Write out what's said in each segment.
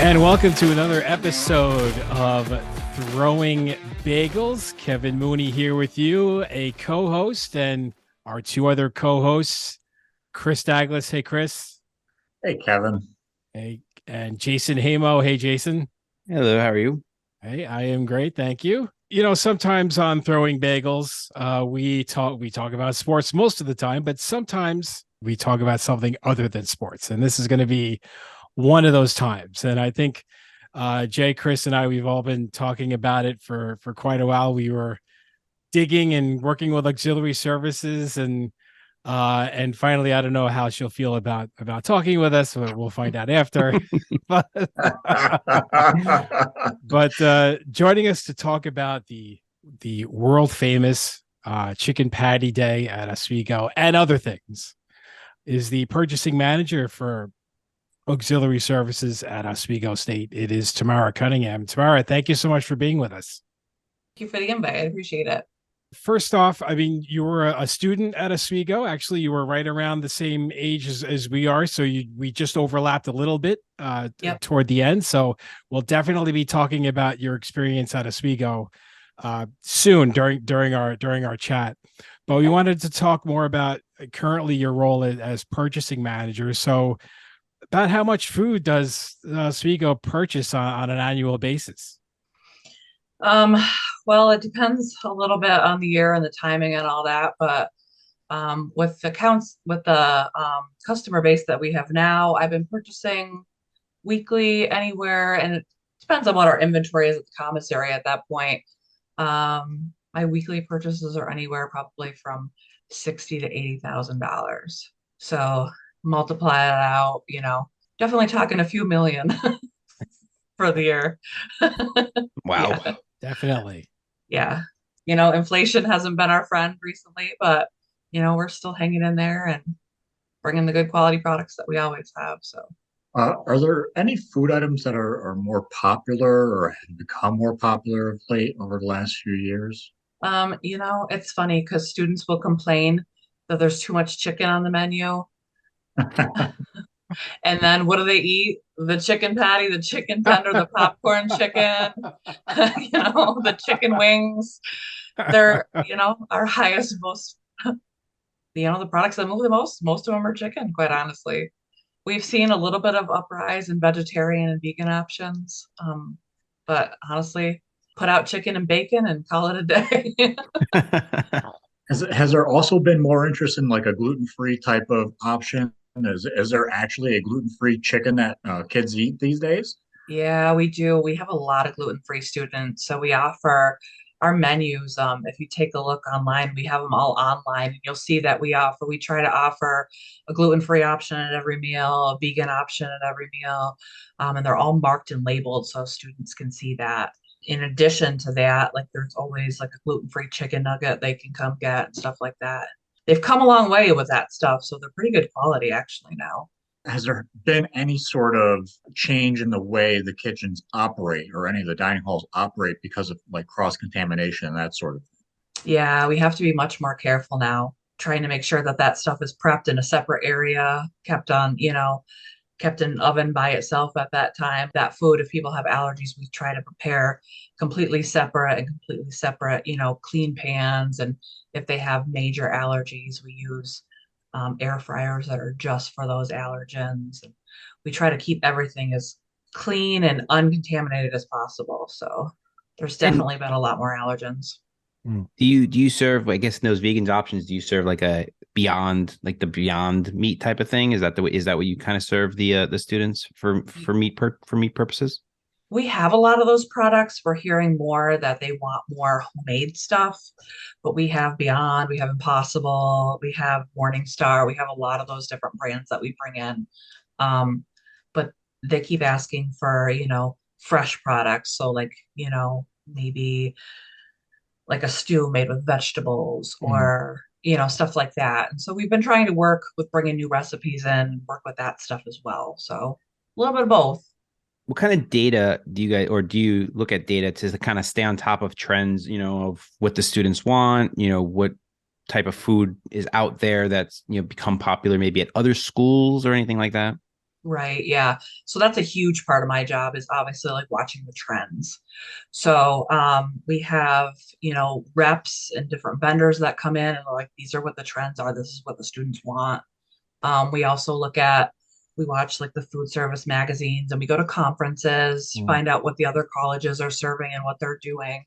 And welcome to another episode of Throwing Bagels. Kevin Mooney here with you, a co-host, and our two other co-hosts, Chris Douglas. Hey, Chris. Hey, Kevin. Hey, and Jason Hamo. Hey, Jason. Hello, how are you? Hey, I am great. Thank you. You know, sometimes on Throwing Bagels, we talk about sports most of the time, but sometimes we talk about something other than sports. And this is going to be one of those times. And I think Jay, Chris, and I, we've all been talking about it for quite a while. We were digging and working with auxiliary services, and finally, I don't know how she'll feel about talking with us. We'll find out after. but joining us to talk about the world famous chicken patty day at Oswego and other things is the purchasing manager for auxiliary services at Oswego State. It is Tamara Cunningham. Tamara, thank you so much for being with us. Thank you for the invite. I appreciate it. First off, I mean, you were a student at Oswego. Actually, you were right around the same age as we are. So we just overlapped a little bit toward the end. So we'll definitely be talking about your experience at Oswego soon during our chat. But we wanted to talk more about currently your role as purchasing manager. So about how much food does Oswego purchase on an annual basis? Well, it depends a little bit on the year and the timing and all that, but with the customer base that we have now, I've been purchasing weekly anywhere, and it depends on what our inventory is at the commissary at that point. My weekly purchases are anywhere probably from $60,000 to $80,000. So multiply it out, definitely talking a few million for the year. Wow. Yeah. Definitely. Yeah. Inflation hasn't been our friend recently, but we're still hanging in there and bringing the good quality products that we always have. So are there any food items that are more popular or have become more popular of late over the last few years? it's funny because students will complain that there's too much chicken on the menu. And then what do they eat? The chicken patty, the chicken tender, the popcorn chicken, the chicken wings. They're, our highest, most, the products that move the most of them are chicken, quite honestly. We've seen a little bit of uprise in vegetarian and vegan options. But honestly, put out chicken and bacon and call it a day. Has there also been more interest in like a gluten-free type of option? Is there actually a gluten-free chicken that kids eat these days? Yeah, we do. We have a lot of gluten-free students. So we offer our menus. If you take a look online, we have them all online. And you'll see that we try to offer a gluten-free option at every meal, a vegan option at every meal. And they're all marked and labeled so students can see that. In addition to that, like there's always like a gluten-free chicken nugget they can come get and stuff like that. They've come a long way with that stuff, so they're pretty good quality actually now. Has there been any sort of change in the way the kitchens operate or any of the dining halls operate because of like cross-contamination and that sort of thing? Yeah, we have to be much more careful now, trying to make sure that stuff is prepped in a separate area, kept in an oven by itself at that time. That food, if people have allergies, we try to prepare completely separate, clean pans. And if they have major allergies, we use air fryers that are just for those allergens. And we try to keep everything as clean and uncontaminated as possible. So there's definitely been a lot more allergens. Do you serve, I guess, in those vegans options, do you serve like the beyond meat type of thing? Is that what you kind of serve the students for meat purposes? We have a lot of those products. We're hearing more that they want more homemade stuff, but we have Beyond, we have Impossible, we have Morningstar, we have a lot of those different brands that we bring in. But they keep asking for, fresh products. So like, maybe like a stew made with vegetables or, stuff like that. And so we've been trying to work with bringing new recipes in, work with that stuff as well. So a little bit of both. What kind of data do you guys, or do you look at data to kind of stay on top of trends, of what the students want, what type of food is out there that's, become popular maybe at other schools or anything like that? Right. Yeah. So that's a huge part of my job is obviously like watching the trends. So we have, reps and different vendors that come in and are like, these are what the trends are. This is what the students want. We also we watch like the food service magazines and we go to conferences to find out what the other colleges are serving and what they're doing.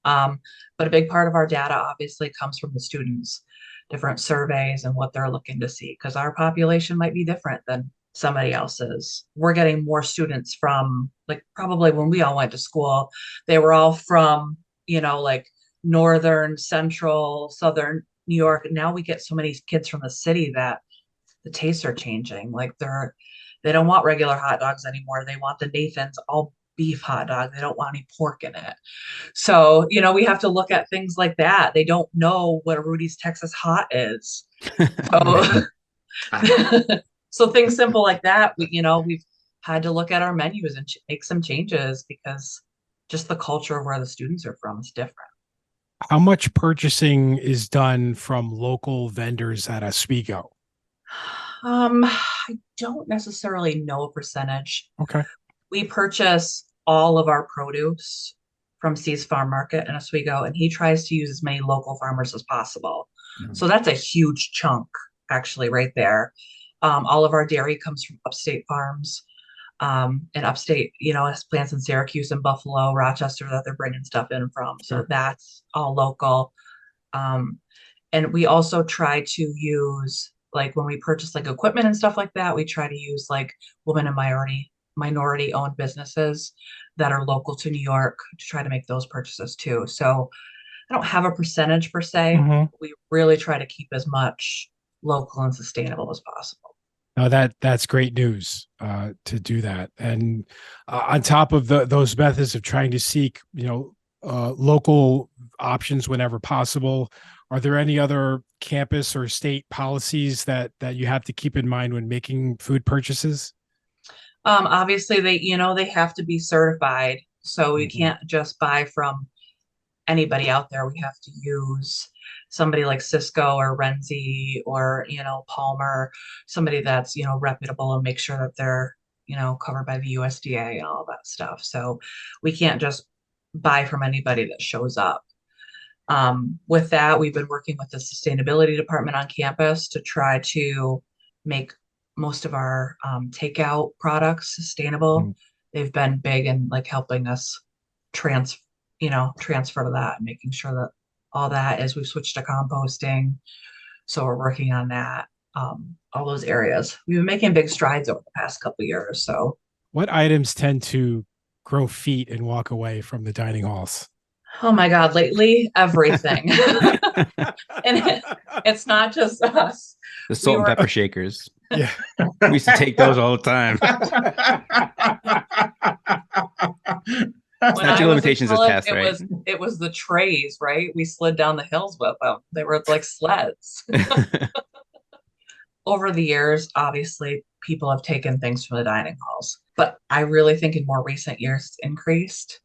But a big part of our data obviously comes from the students, different surveys and what they're looking to see, because our population might be different than somebody else's. We're getting more students from like probably when we all went to school, they were all from, like northern, central, southern New York. Now we get so many kids from the city that the tastes are changing. Like they don't want regular hot dogs anymore. They want the Nathan's all beef hot dog. They don't want any pork in it. So, we have to look at things like that. They don't know what a Rudy's Texas Hot is. So, so things simple like that, we've had to look at our menus and make some changes because just the culture of where the students are from is different. How much purchasing is done from local vendors at Oswego? I don't necessarily know a percentage. Okay. We purchase all of our produce from C's Farm Market in Oswego, and he tries to use as many local farmers as possible. So that's a huge chunk, actually, right there. All of our dairy comes from upstate farms, and upstate, has plants in Syracuse and Buffalo, Rochester that they're bringing stuff in from. So that's all local. And we also try to use, like when we purchase like equipment and stuff like that, we try to use like women and minority owned businesses that are local to New York to try to make those purchases too. So I don't have a percentage per se. We really try to keep as much local and sustainable as possible. No, that's great news to do that. And on top of those methods of trying to seek, local options whenever possible, are there any other campus or state policies that you have to keep in mind when making food purchases? Obviously, they have to be certified, so we can't just buy from anybody out there. We have to use somebody like Cisco or Renzi or Palmer, somebody that's reputable, and make sure that they're covered by the USDA and all that stuff. So we can't just buy from anybody that shows up. With that, we've been working with the sustainability department on campus to try to make most of our takeout products sustainable. They've been big in like helping us transfer to that and making sure that all that is, we've switched to composting. So we're working on that, all those areas. We've been making big strides over the past couple of years. So what items tend to grow feet and walk away from the dining halls? Oh my God, lately, everything. And it's not just us. The salt and pepper shakers. Yeah. We used to take those all the time. Statute limitations is passed, right? It was the trays, right? We slid down the hills with them. They were like sleds. Over the years, obviously, people have taken things from the dining halls, but I really think in more recent years it's increased.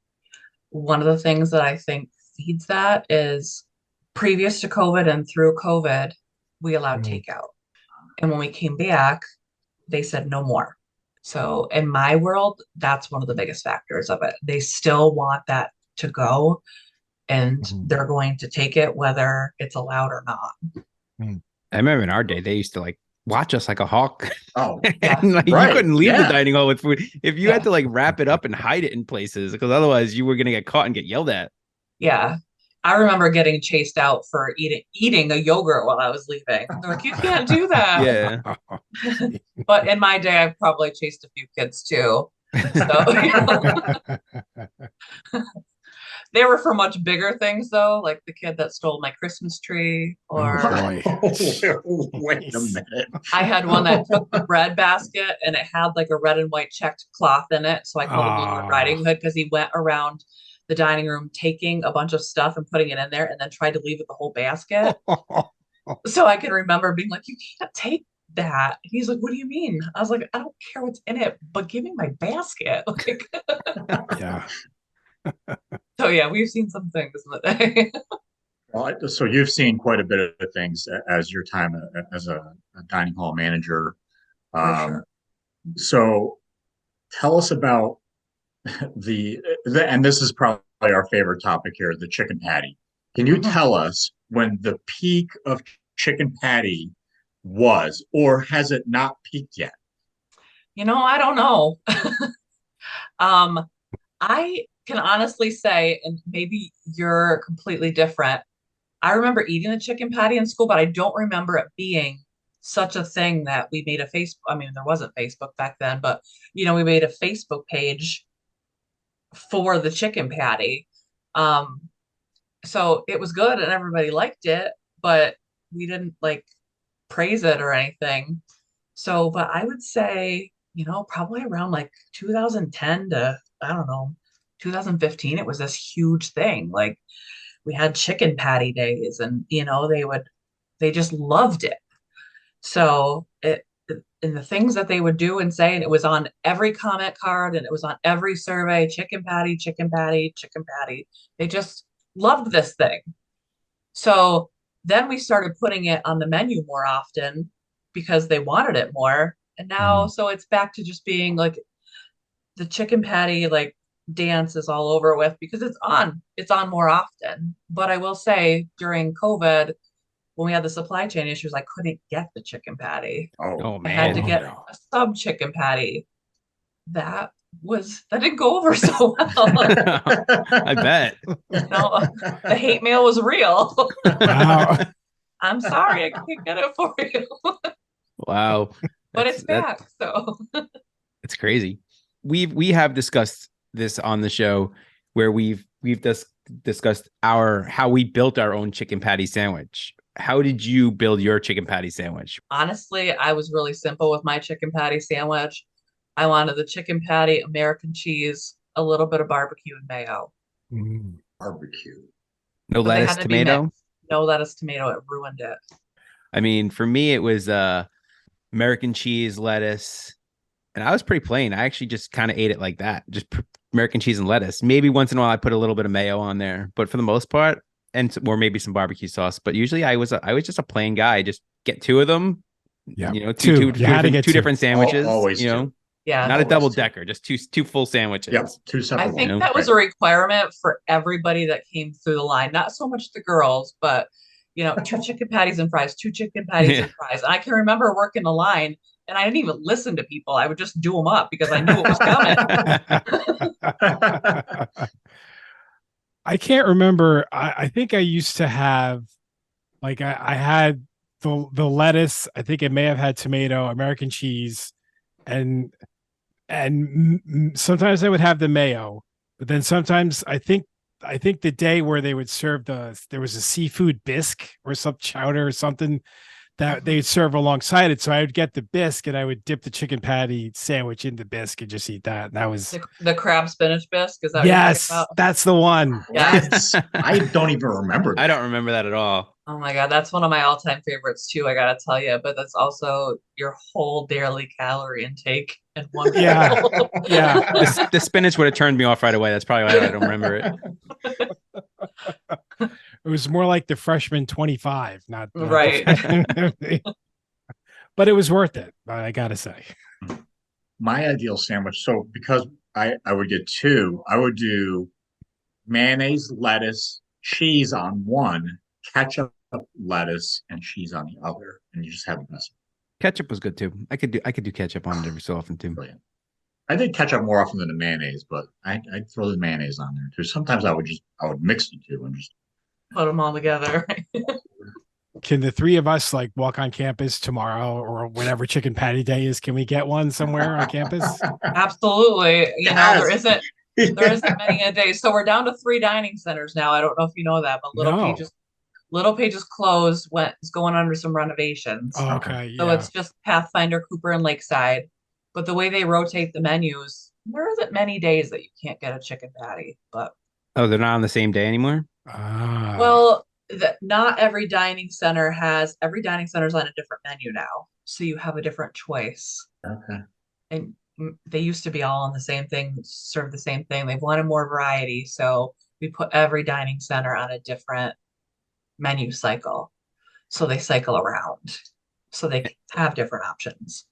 One of the things that I think feeds that is previous to COVID and through COVID, we allowed takeout. And when we came back, they said no more. So in my world, that's one of the biggest factors of it. They still want that to go, and they're going to take it whether it's allowed or not. I remember in our day, they used to like watch us like a hawk. Oh, and like you couldn't leave the dining hall with food if you had to like wrap it up and hide it in places, because otherwise you were going to get caught and get yelled at. Yeah. I remember getting chased out for eating a yogurt while I was leaving. They're like, you can't do that. Yeah. But in my day, I've probably chased a few kids too. So, they were for much bigger things though, like the kid that stole my Christmas tree, or wait a minute. I had one that took the bread basket and it had like a red and white checked cloth in it. So I called him Little Riding Hood because he went around the dining room taking a bunch of stuff and putting it in there and then tried to leave with the whole basket. So I can remember being like, you can't take that. He's like, what do you mean? I was like, I don't care what's in it, but give me my basket. Like, yeah. So yeah, we've seen some things in the day. Well, so you've seen quite a bit of things as your time as a dining hall manager. For sure. So tell us about and this is probably our favorite topic here, the chicken patty. Can you tell us when the peak of chicken patty was, or has it not peaked yet? I don't know. Um, I can honestly say, and maybe you're completely different. I remember eating the chicken patty in school, but I don't remember it being such a thing that we made a Facebook. I mean, there wasn't Facebook back then, but we made a Facebook page for the chicken patty. Um, so it was good and everybody liked it, but we didn't like praise it or anything. So, but I would say, probably around like 2010 to, I don't know, 2015, it was this huge thing. Like we had chicken patty days and, they just loved it. So and the things that they would do and say, and it was on every comment card and it was on every survey, chicken patty, chicken patty, chicken patty. They just loved this thing. So then we started putting it on the menu more often because they wanted it more. And now, so it's back to just being like the chicken patty, like dance is all over with because it's on more often. But I will say during COVID, when we had the supply chain issues, I couldn't get the chicken patty. Oh, I had to get a sub chicken patty. That didn't go over so well. I bet. The hate mail was real. Wow. I'm sorry, I can't get it for you. Wow. But it's back, so it's crazy. We have discussed this on the show where we've discussed how we built our own chicken patty sandwich. How did you build your chicken patty sandwich? Honestly, I was really simple with my chicken patty sandwich. I wanted the chicken patty, American cheese, a little bit of barbecue and mayo. Barbecue. No lettuce, tomato? No lettuce, tomato. It ruined it. I mean, for me, it was American cheese, lettuce, and I was pretty plain. I actually just kind of ate it like that, just American cheese and lettuce. Maybe once in a while I put a little bit of mayo on there, but for the most part, or maybe some barbecue sauce. But usually I was just a plain guy. Just get two of them. Yeah, two different sandwiches. Always two. Yeah, not a double decker, just two full sandwiches. Yep, two separate. I think that was a requirement for everybody that came through the line. Not so much the girls, but 2 chicken patties and fries, 2 chicken patties and fries. And I can remember working the line, and I didn't even listen to people. I would just do them up because I knew it was coming. I can't remember. I think I used to have, like, I had the lettuce. I think it may have had tomato, American cheese, and sometimes I would have the mayo. But then sometimes I think the day where they would serve there was a seafood bisque or some chowder or something that they'd serve alongside it. So I would get the bisque and I would dip the chicken patty sandwich in the bisque and just eat that. And that was the crab spinach bisque. Is that yes, that's the one. Yes. I don't even remember that. I don't remember that at all. Oh my God, that's one of my all-time favorites too, I gotta tell you. But that's also your whole daily calorie intake in one meal. Yeah. The spinach would have turned me off right away. That's probably why I don't remember it. It was more like the freshman 25, not right. But it was worth it, I gotta say. My ideal sandwich. So because I would get 2, I would do mayonnaise, lettuce, cheese on one, ketchup, lettuce, and cheese on the other, and you just have the best. Ketchup was good too. I could do ketchup on it every so often too. Brilliant. I did ketchup more often than the mayonnaise, but I'd throw the mayonnaise on there too. Sometimes I would mix the two and just put them all together. Can the 3 of us like walk on campus tomorrow or whenever chicken patty day is? Can we get one somewhere on campus? Absolutely. Yes. There isn't many a day. So we're down to 3 dining centers now. I don't know if you know that, but Little Pages closed, is going under some renovations. Oh, okay. So it's just Pathfinder, Cooper, and Lakeside. But the way they rotate the menus, there isn't many days that you can't get a chicken patty. But they're not on the same day anymore? Well, not every dining center is on a different menu now. So you have a different choice. Okay. And they used to be all on the same thing, serve the same thing. They wanted more variety. So we put every dining center on a different menu cycle. So they cycle around. So they have different options.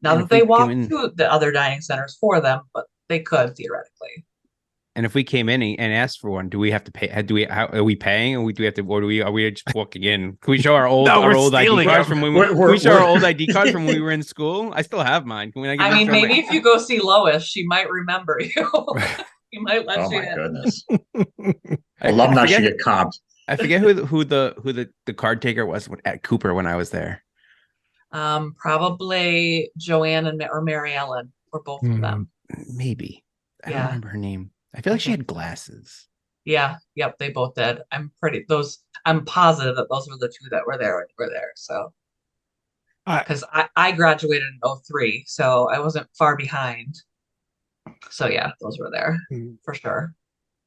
Not And that if we they came walk in, to the other dining centers for them, but they could theoretically. and if we came in and asked for one, do we have to pay? Are we paying? Or do we have to? Or are we just walking in? Can we show our old No, we're ID stealing cards them. from when? Can we show our old ID cards from when we were in school? I still have mine. Can we not I mean, show maybe if you go see Lois, she might remember you. She might let Oh you my in. goodness. I Alumni should forget. get comped. I forget who the card taker was at Cooper when I was there. Probably Joanne or Mary Ellen, or both of them. Maybe. I don't Yeah. remember her name. I feel like she had glasses. Yeah, yep, they both did. I'm positive that those were the two that were there. So because I graduated in 03, so I wasn't far behind. So yeah, those were there for sure.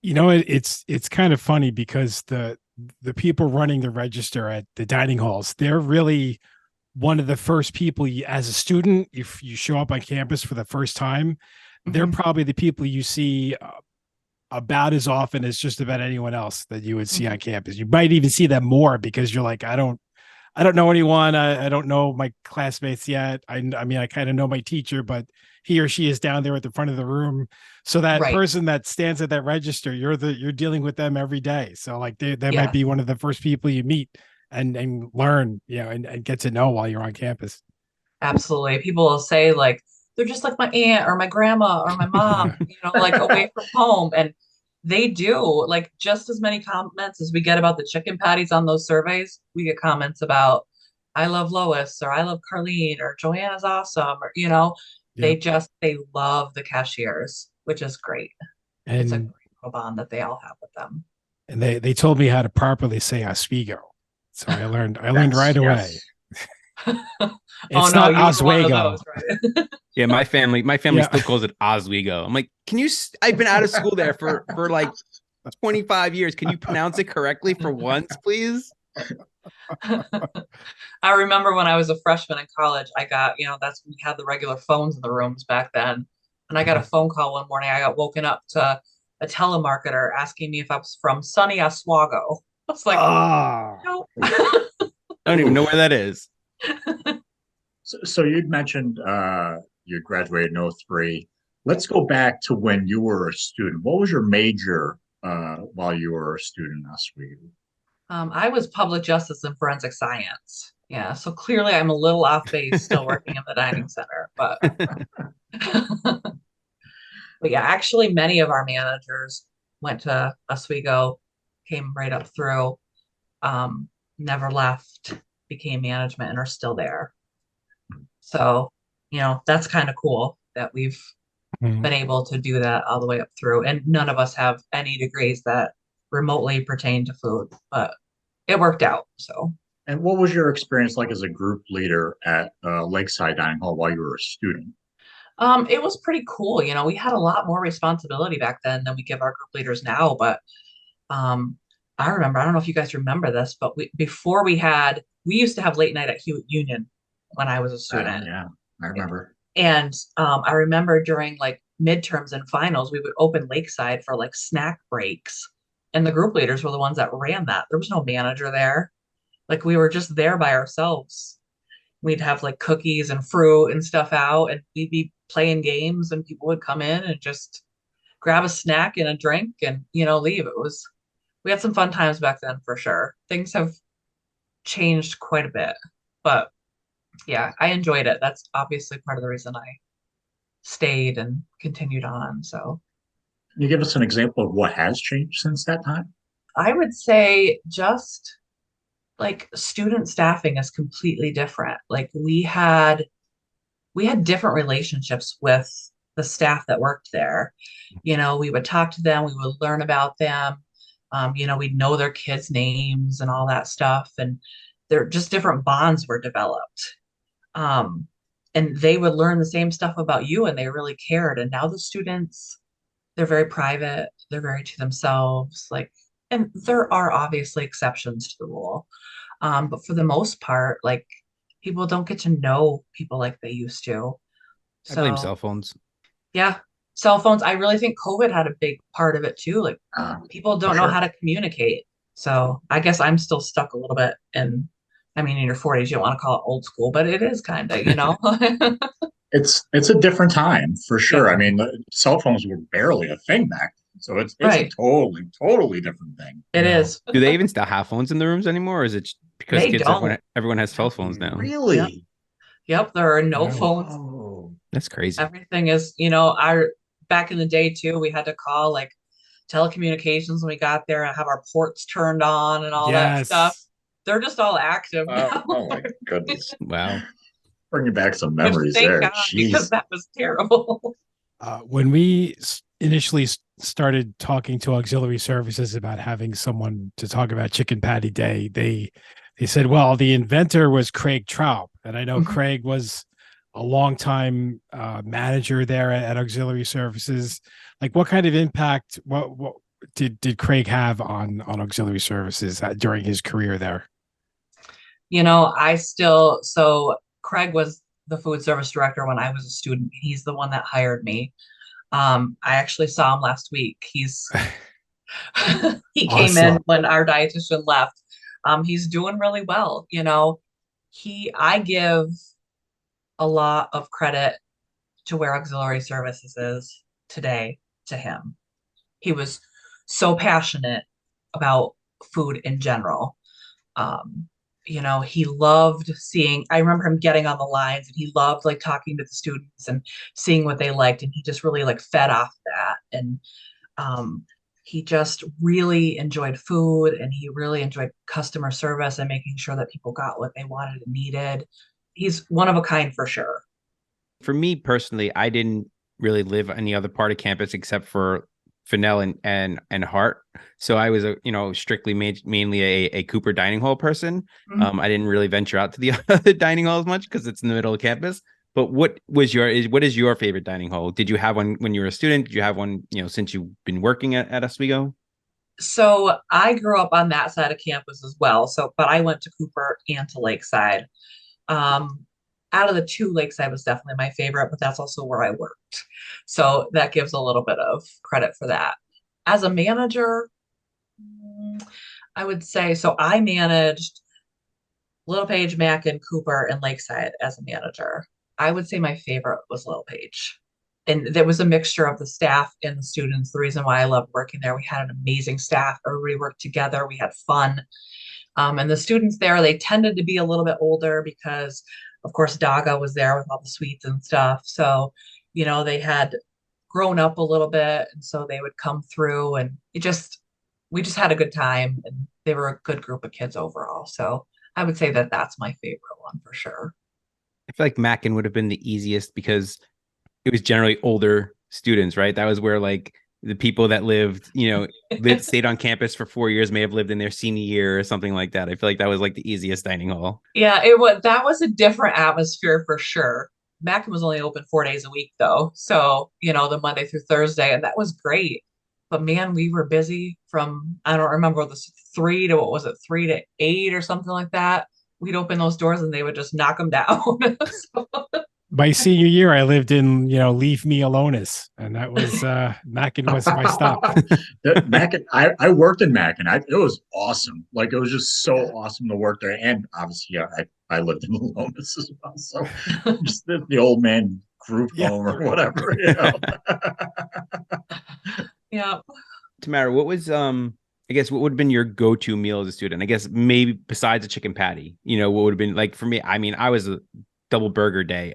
You know, it's kind of funny because the people running the register at the dining halls, they're really one of the first people as a student, if you show up on campus for the first time, they're probably the people you see about as often as just about anyone else that you would see on campus. You might even see them more because you're like, I don't know anyone. I don't know my classmates yet. I mean, I kind of know my teacher, but he or she is down there at the front of the room. So that person that stands at that register, you're dealing with them every day. So like they might be one of the first people you meet and learn, and get to know while you're on campus. Absolutely. People will say like, they're just like my aunt or my grandma or my mom, like away from home. And they do, like, just as many comments as we get about the chicken patties on those surveys. We get comments about, I love Lois, or I love Carlene, or Joanna's awesome, or, they love the cashiers, which is great. And it's a great bond that they all have with them. And they told me how to properly say Oswego. So I learned right away. It's not Oswego. Those, right? Yeah, my family still calls it Oswego. I'm like, I've been out of school there for like 25 years. Can you pronounce it correctly for once, please? I remember when I was a freshman in college, I got, that's when we had the regular phones in the rooms back then. And I got a phone call one morning. I got woken up to a telemarketer asking me if I was from SUNY Oswego. I was like, no. I don't even know where that is. So you'd mentioned you graduated in 03. Let's go back to when you were a student. What was your major while you were a student in Oswego? I was public justice and forensic science. Yeah, so clearly I'm a little off base still working in the dining center, but but yeah, actually many of our managers went to Oswego, came right up through, never left, became management, and are still there. So, that's kind of cool that we've been able to do that all the way up through. And none of us have any degrees that remotely pertain to food, but it worked out. So. And what was your experience like as a group leader at Lakeside Dining Hall while you were a student? It was pretty cool. We had a lot more responsibility back then than we give our group leaders now. But I remember, I don't know if you guys remember this, but we used to have late night at Hewitt Union when I was a student. Yeah, I remember. And I remember during like midterms and finals, we would open Lakeside for like snack breaks. And the group leaders were the ones that ran that. There was no manager there. Like we were just there by ourselves. We'd have like cookies and fruit and stuff out, and we'd be playing games, and people would come in and just grab a snack and a drink and, leave. We had some fun times back then for sure. Things have changed quite a bit, but yeah, I enjoyed it. That's obviously part of the reason I stayed and continued on. So can you give us an example of what has changed since that time? I would say just like student staffing is completely different. Like we had different relationships with the staff that worked there. We would talk to them, we would learn about them. We'd know their kids' names and all that stuff. And they're just different bonds were developed. And they would learn the same stuff about you, and they really cared. And now the students, they're very private. They're very to themselves. And there are obviously exceptions to the rule. But for the most part, like people don't get to know people like they used to. So, I blame cell phones. Yeah. Cell phones. I really think COVID had a big part of it too. Like people don't know how to communicate. So I guess I'm still stuck a little bit in your 40s, you don't want to call it old school, but it is kind of, it's a different time for sure. Yeah. I mean, the cell phones were barely a thing back then, so it's a Right. totally different thing. It is. Do they even still have phones in the rooms anymore, or is it because They kids don't. everyone has cell phones now? Really? Yep. There are no Wow. phones. Oh, That's crazy. Everything is, our back in the day too, we had to call like telecommunications when we got there and have our ports turned on and all that stuff. Yes. They're just all active now. oh my goodness. Wow. Bringing back some Which, memories thank there. God, because Jeez. that was terrible. When we initially started talking to auxiliary services about having someone to talk about Chicken Patty Day, they said, well, the inventor was Craig Traub. And I know Craig was a longtime manager there at auxiliary services. Like, what kind of impact what did Craig have on auxiliary services during his career there? So Craig was the food service director when I was a student. He's the one that hired me. I actually saw him last week. He came in Awesome. when our dietitian left. He's doing really well. I give a lot of credit to where auxiliary services is today to him. He was so passionate about food in general. He loved I remember him getting on the lines, and he loved like talking to the students and seeing what they liked. And he just really like fed off that. And he just really enjoyed food, and he really enjoyed customer service and making sure that people got what they wanted and needed. He's one of a kind for sure. For me personally, I didn't really live any other part of campus except for Fennell and Hart. So I was strictly mainly a Cooper dining hall person. Mhm. I didn't really venture out to the other dining hall as much because it's in the middle of campus. But what is your favorite dining hall? Did you have one when you were a student? Did you have one, since you've been working at Oswego? So I grew up on that side of campus as well. But I went to Cooper and to Lakeside. Out of the two, Lakeside was definitely my favorite, but that's also where I worked. So that gives a little bit of credit for that. As a manager, I would say, so I managed Little Page, Mackin, Cooper, and Lakeside as a manager. I would say my favorite was Little Page. And there was a mixture of the staff and the students. The reason why I loved working there, we had an amazing staff. Everybody worked together. We had fun. And the students there, they tended to be a little bit older because, of course, Daga was there with all the sweets and stuff. So, they had grown up a little bit. And so they would come through, and we just had a good time, and they were a good group of kids overall. So I would say that that's my favorite one for sure. I feel like Mackin would have been the easiest because it was generally older students, right? That was where like the people that stayed on campus for 4 years may have lived in their senior year or something like that. I feel like that was like the easiest dining hall. Yeah, that was a different atmosphere for sure. Mackin was only open 4 days a week though. So, the Monday through Thursday, and that was great. But man, we were busy from, I don't remember this 3 to, 3 to 8 or something like that. We'd open those doors and they would just knock them down. So, My senior year, I lived in, Leave Me Alone's, and that was Mackin was my stop. Mackin, I worked in Mackin. It was awesome. Like, it was just so awesome to work there. And obviously, I lived in Alone's as well. So just the old man group home or whatever. yeah. Tamara, what was I guess what would have been your go-to meal as a student? I guess maybe besides a chicken patty, what would have been like for me? I mean, I was a double burger day.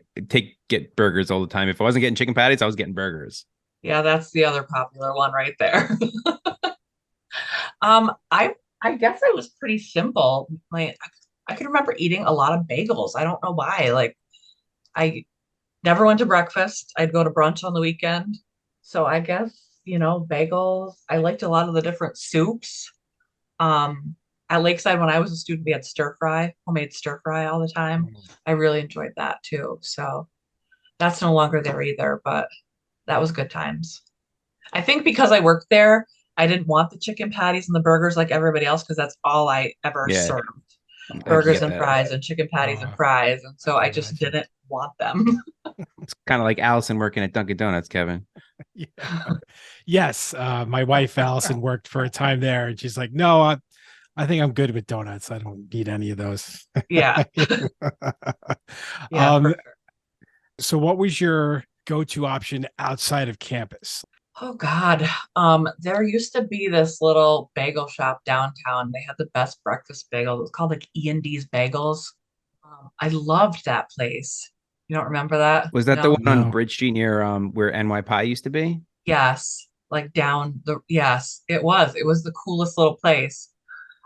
Get burgers all the time. If I wasn't getting chicken patties, I was getting burgers. Yeah, that's the other popular one right there. I guess I was pretty simple. Like I could remember eating a lot of bagels. I don't know why. Like I never went to breakfast. I'd go to brunch on the weekend. So I guess, bagels. I liked a lot of the different soups. At Lakeside, when I was a student, we had homemade stir fry all the time. I really enjoyed that too. So that's no longer there either, but that was good times. I think because I worked there, I didn't want the chicken patties and the burgers like everybody else because that's all I ever served. Burgers and fries and chicken patties and fries. And so I just didn't want them. It's kind of like Allison working at Dunkin' Donuts, Kevin. Yeah. Yes. My wife, Allison, worked for a time there, and she's like, no, I think I'm good with donuts. I don't need any of those. Yeah. um, sure. So what was your go-to option outside of campus? Oh God. There used to be this little bagel shop downtown. They had the best breakfast bagels. It was called like E&D's Bagels. I loved that place. You don't remember that? Was that the No? one on No. Bridge Street near where NY Pie used to be? Yes. Like down the, yes, it was. It was the coolest little place.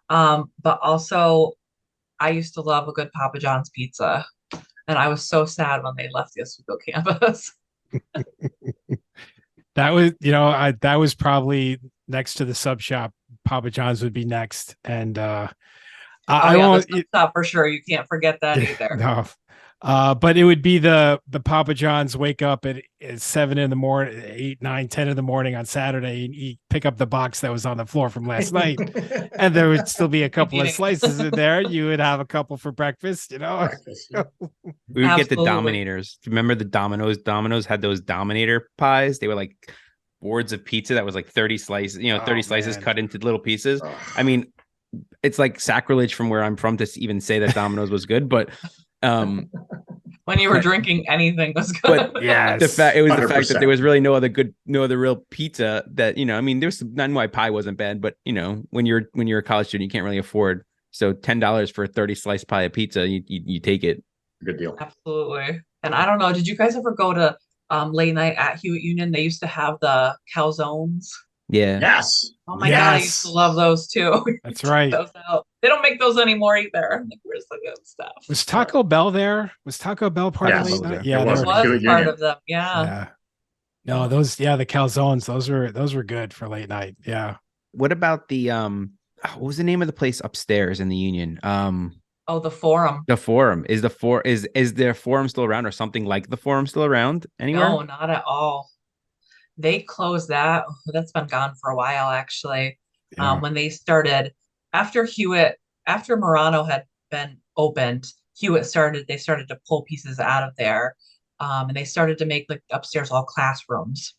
But also I used to love a good Papa John's pizza. And I was so sad when they left the Oswego campus. That was, that was probably next to the sub shop. Papa John's would be next. And I Oh yeah, won't, the stop for sure. You can't forget that either. no. But it would be the Papa John's wake up at 7 in the morning, 8, 9, 10 in the morning on Saturday, and you pick up the box that was on the floor from last night, and there would still be a couple of slices in there. You would have a couple for breakfast, Breakfast. We would get the Absolutely. Dominators. Remember the Domino's? Domino's had those Dominator pies. They were like boards of pizza that was like 30 slices, 30 slices man. cut into little pieces. Ugh. I mean, it's like sacrilege from where I'm from to even say that Domino's was good, but When you were drinking, anything was good. But yes, the fact that 100%. there was really no other real pizza that I mean, there's not why pie wasn't bad, but when you're a college student, you can't really afford. So $10 for a 30 slice pie of pizza, you take it. Good deal. Absolutely. And I don't know, did you guys ever go to late night at Hewitt Union? They used to have the calzones. Yeah. Yes. Oh my God, I used Yes. to love those too. that's right. Those out. They don't make those anymore either. I'm like, where's the good stuff? Was Taco Bell there? Was Taco Bell part Yes. of late Taco Bell night? was Yeah, there. It they was. were- Was Hewitt part Union. of them. Yeah. yeah. No, the calzones, those were good for late night. Yeah. What about the what was the name of the place upstairs in the Union? Oh, the Forum. The Forum. Is their Forum still around, or something like the Forum still around anywhere? No, not at all. They closed that. Oh, that's been gone for a while, actually. Yeah. When they started after Murano had been opened, they started to pull pieces out of there. And they started to make like upstairs all classrooms.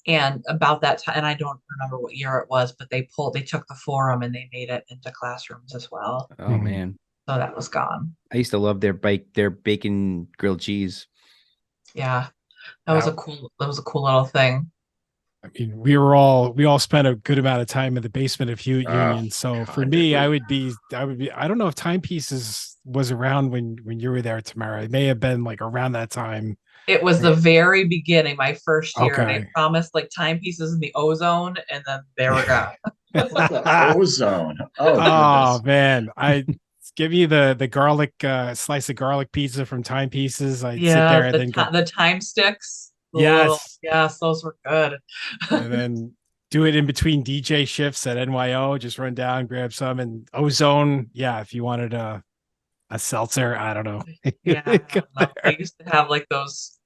And about that time, and I don't remember what year it was, but they took the Forum and they made it into classrooms as well. Oh Mhm. man, So that was gone. I used to love their bacon grilled cheese. Yeah. That was a cool little thing. I mean, we all spent a good amount of time in the basement of Hewitt Oh, Union. So God, for me, I would be, I don't know if Timepieces was around when you were there, Tamara. It may have been like around that time. It was the very beginning, my first year. And Okay. they promised like timepieces in the ozone, and then they were gone. Ozone. Oh, Oh goodness. man, I give you the garlic slice of garlic pizza from Timepieces. I'd sit there and then go, the time sticks. Yes. Yes, those were good. and then do it in between DJ shifts at NYO. Just run down, grab some, and Ozone. Yeah, if you wanted a seltzer, I don't know. Yeah, I don't know. They used to have like those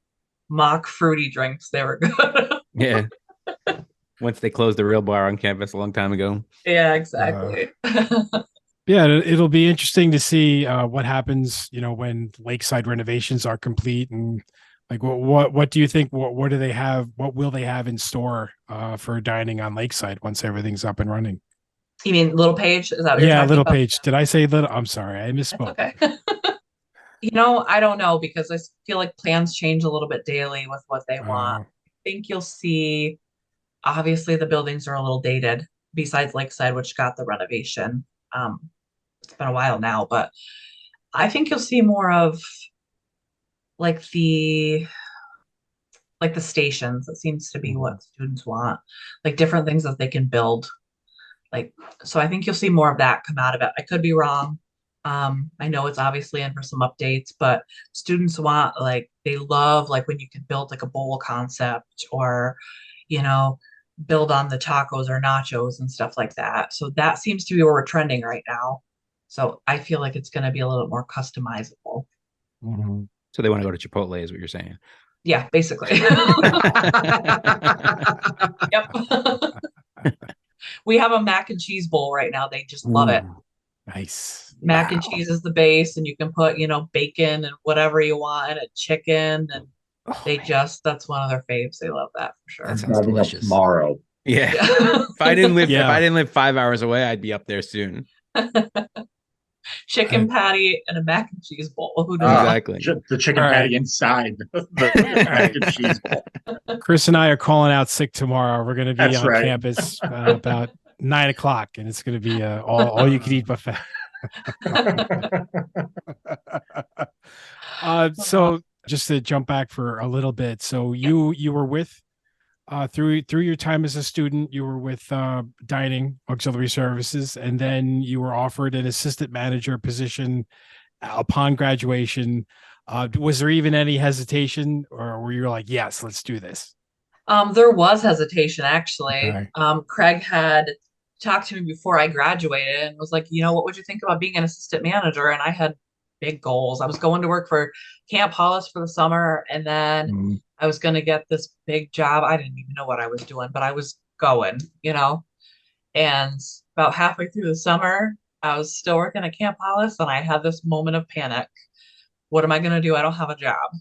mock fruity drinks. They were good. Yeah. Once they closed the real bar on campus a long time ago. Yeah, exactly. Yeah, it'll be interesting to see what happens, when Lakeside renovations are complete, and like what do you think? What do they have? What will they have in store for dining on Lakeside once everything's up and running? You mean Little Page? Is that what you're Yeah, talking Little about? Page. Did I say little? I'm sorry, I misspoke. Okay. I don't know, because I feel like plans change a little bit daily with what they want. I think you'll see, obviously the buildings are a little dated besides Lakeside, which got the renovation. It's been a while now, but I think you'll see more of like the stations. That seems to be what students want, like different things that they can build. So I think you'll see more of that come out of it. I could be wrong. I know it's obviously in for some updates, but students want, they love when you can build like a bowl concept, or, build on the tacos or nachos and stuff like that. So that seems to be where we're trending right now. So I feel like it's going to be a little bit more customizable. Mhm. So they want to go to Chipotle, is what you're saying. Yeah, basically. Yep. We have a mac and cheese bowl right now. They just love it. Ooh, nice. Mac and Wow. cheese is the base, and you can put, bacon and whatever you want, and chicken, and Oh, man. that's one of their faves. They love that for sure. That sounds Driving up delicious. tomorrow. Yeah. Yeah. If I didn't live Yeah. 5 hours away, I'd be up there soon. chicken patty and a mac and cheese bowl. Who does Exactly. The chicken All right. patty inside the mac and cheese bowl. Chris and I are calling out sick tomorrow. We're going to be That's on right. campus about 9:00, and it's going to be all you can eat buffet. So just to jump back for a little bit, so you were with through your time as a student, you were with Dining Auxiliary Services, and then you were offered an assistant manager position upon graduation. Was there even any hesitation, or were you like, yes, let's do this? There was hesitation actually. Okay. Craig had talked to me before I graduated and was like, what would you think about being an assistant manager? And I had big goals. I was going to work for Camp Hollis for the summer, and then I was going to get this big job. I didn't even know what I was doing, but I was going, and about halfway through the summer, I was still working at Camp Hollis, and I had this moment of panic. What am I going to do? I don't have a job.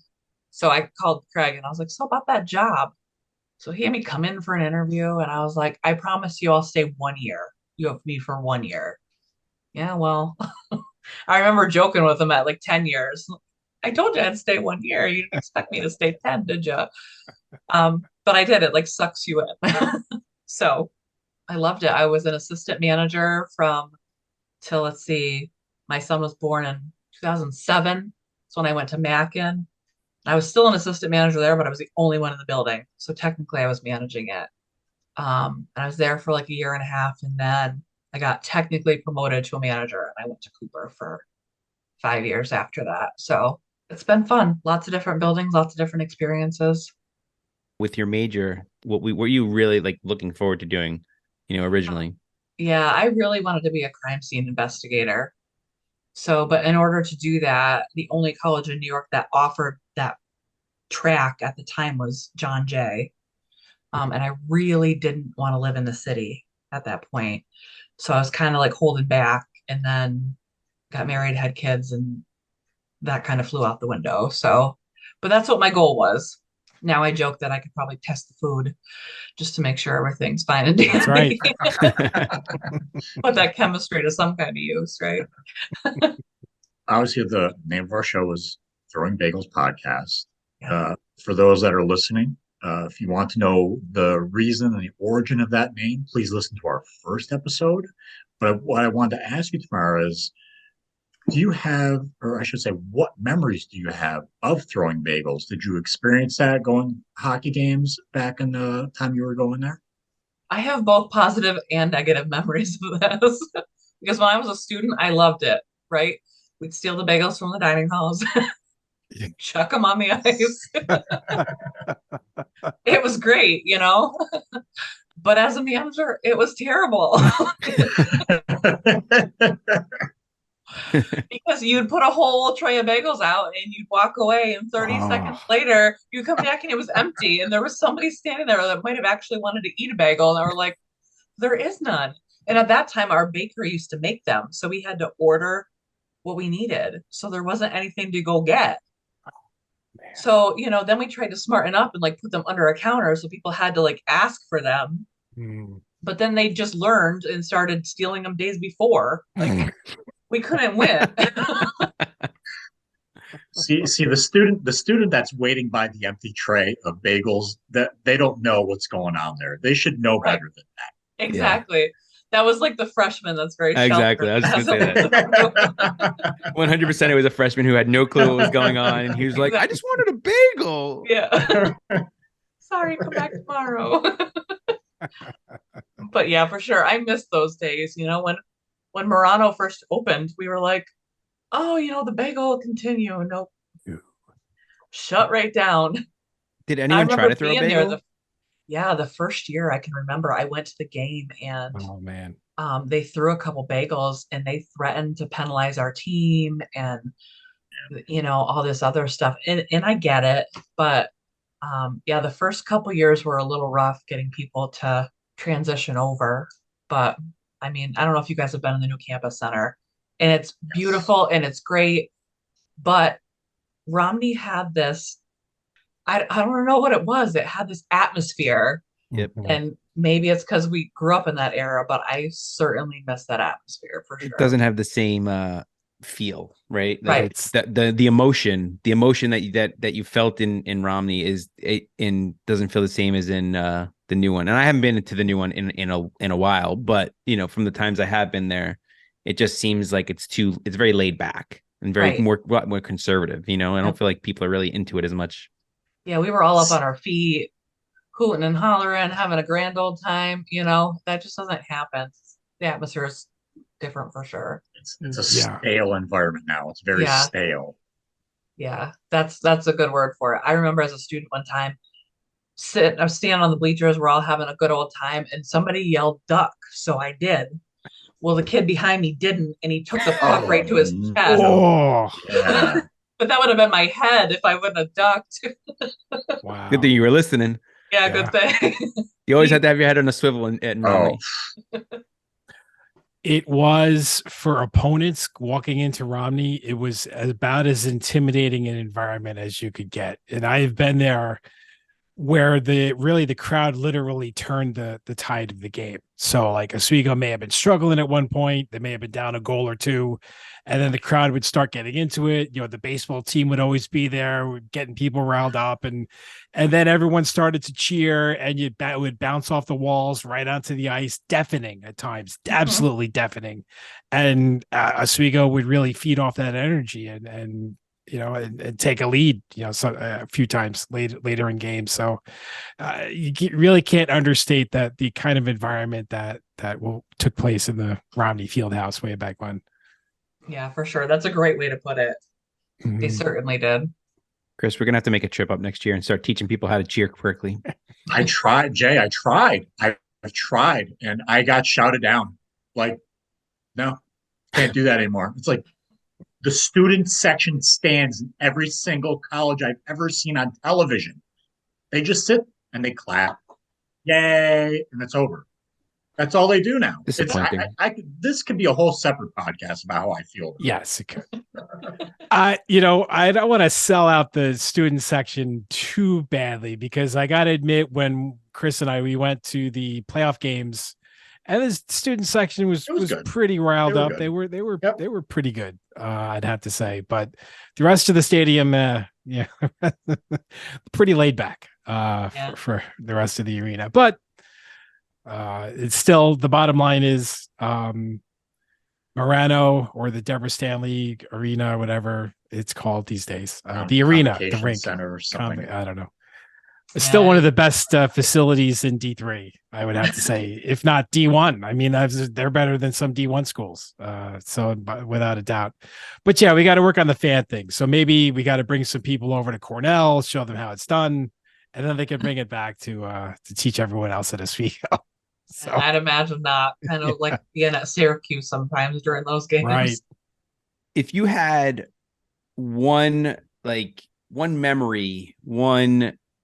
So I called Craig and I was like, so about that job. So he had me come in for an interview, and I was like, I promise you I'll stay 1 year. You have me for 1 year. Yeah, well, I remember joking with him at like 10 years. I told you I'd stay 1 year. You didn't expect me to stay 10, did you? But I did. It like sucks you in. So I loved it. I was an assistant manager till let's see, my son was born in 2007. That's when I went to Mackin. I was still an assistant manager there, but I was the only one in the building. So technically I was managing it. And I was there for like a year and a half. And then I got technically promoted to a manager, and I went to Cooper for 5 years after that. So it's been fun. Lots of different buildings, lots of different experiences. With your major, were you really like looking forward to doing, originally? Yeah, I really wanted to be a crime scene investigator. So, but in order to do that, the only college in New York that offered that track at the time was John Jay. And I really didn't want to live in the city at that point. So I was kind of like holding back, and then got married, had kids, and that kind of flew out the window. So, but that's what my goal was. Now I joke that I could probably test the food just to make sure everything's fine and dandy. That's right. Put that chemistry to some kind of use, right? Obviously, the name of our show was Throwing Bagels Podcast. Yeah. For those that are listening, if you want to know the reason and the origin of that name, please listen to our first episode. But what I wanted to ask you, Tamara, is do you have, or I should say, what memories do you have of throwing bagels? Did you experience that going hockey games back in the time you were going there? I have both positive and negative memories of this because when I was a student, I loved it, right? We'd steal the bagels from the dining halls, chuck them on the ice. It was great, But as a manager, it was terrible. Because you'd put a whole tray of bagels out and you'd walk away, and 30 seconds later you come back and it was empty, and there was somebody standing there that might have actually wanted to eat a bagel, and they were like, there is none. And at that time our bakery used to make them, so we had to order what we needed, so there wasn't anything to go get. So then we tried to smarten up and like put them under a counter, so people had to like ask for them. But then they just learned and started stealing them days before. Like we couldn't win. see the student that's waiting by the empty tray of bagels, that they don't know what's going on there. They should know better than that. Exactly. Yeah. That was like the freshman that's very exactly. I was just gonna say that. 100% it was a freshman who had no clue what was going on, and he was like, I just wanted a bagel. Yeah. Sorry, come back tomorrow. But yeah, for sure. I miss those days. When Murano first opened, we were like, oh, the bagel will continue. Nope. Shut right down. Did anyone try to throw a bagel? The first year I can remember I went to the game, and oh man, they threw a couple bagels and they threatened to penalize our team and all this other stuff. And I get it, but the first couple years were a little rough getting people to transition over. But I mean, I don't know if you guys have been in the new campus center, and it's beautiful and it's great, but Romney had this, I don't know what it was. It had this atmosphere. Yep. And maybe it's because we grew up in that era, but I certainly miss that atmosphere for sure. It doesn't have the same feel, right? Right. It's the emotion that you felt in Romney doesn't feel the same as in the new one. And I haven't been to the new one in a while, but from the times I have been there, it just seems like it's very laid back and very Right. more conservative. I don't feel like people are really into it as much. Yeah, we were all up on our feet, hooting and hollering, having a grand old time. That just doesn't happen. The atmosphere is different for sure. It's a stale environment now. It's very stale. Yeah, that's a good word for it. I remember as a student one time, I was standing on the bleachers, we're all having a good old time, and somebody yelled duck, so I did. Well, the kid behind me didn't, and he took the puck right to his chest. Oh, Yeah. But that would have been my head if I wouldn't have ducked. wow. Good thing you were listening. Yeah, good thing. You always had to have your head on a swivel in Romney. It was, for opponents walking into Romney, it was about as intimidating an environment as you could get. And I have been there where the crowd literally turned the tide of the game. So like Oswego may have been struggling at one point, they may have been down a goal or two, and then the crowd would start getting into it. The baseball team would always be there, getting people riled up, and then everyone started to cheer, and it would bounce off the walls right onto the ice, deafening at times, absolutely deafening. And Oswego would really feed off that energy and take a lead, a few times later in games. So you really can't understate the kind of environment that took place in the Romney Fieldhouse way back when. Yeah, for sure. That's a great way to put it. Mm-hmm. They certainly did. Chris, we're going to have to make a trip up next year and start teaching people how to cheer correctly. I tried, Jay. I've tried, and I got shouted down. Like, no, can't do that anymore. It's like, the student section stands in every single college I've ever seen on television. They just sit and they clap. Yay. And it's over. That's all they do now. Disappointing. This could be a whole separate podcast about how I feel. Yes, it could. I don't want to sell out the student section too badly, because I got to admit, when Chris and we went to the playoff games, and the student section was pretty riled up. They were pretty good, I'd have to say. But the rest of the stadium, pretty laid back for the rest of the arena. But it's still, the bottom line is Marano, or the Deborah Stanley Arena, whatever it's called these days. The arena, the rink center or something. I don't know. It's still one of the best facilities in D3, I would have to say, if not D1. I mean, they're better than some D1 schools, so without a doubt. But yeah, we got to work on the fan thing. So maybe we got to bring some people over to Cornell, show them how it's done, and then they can bring it back to teach everyone else at Oswego. So I'd imagine that, kind of like being at Syracuse sometimes during those games. Right. If you had one memory,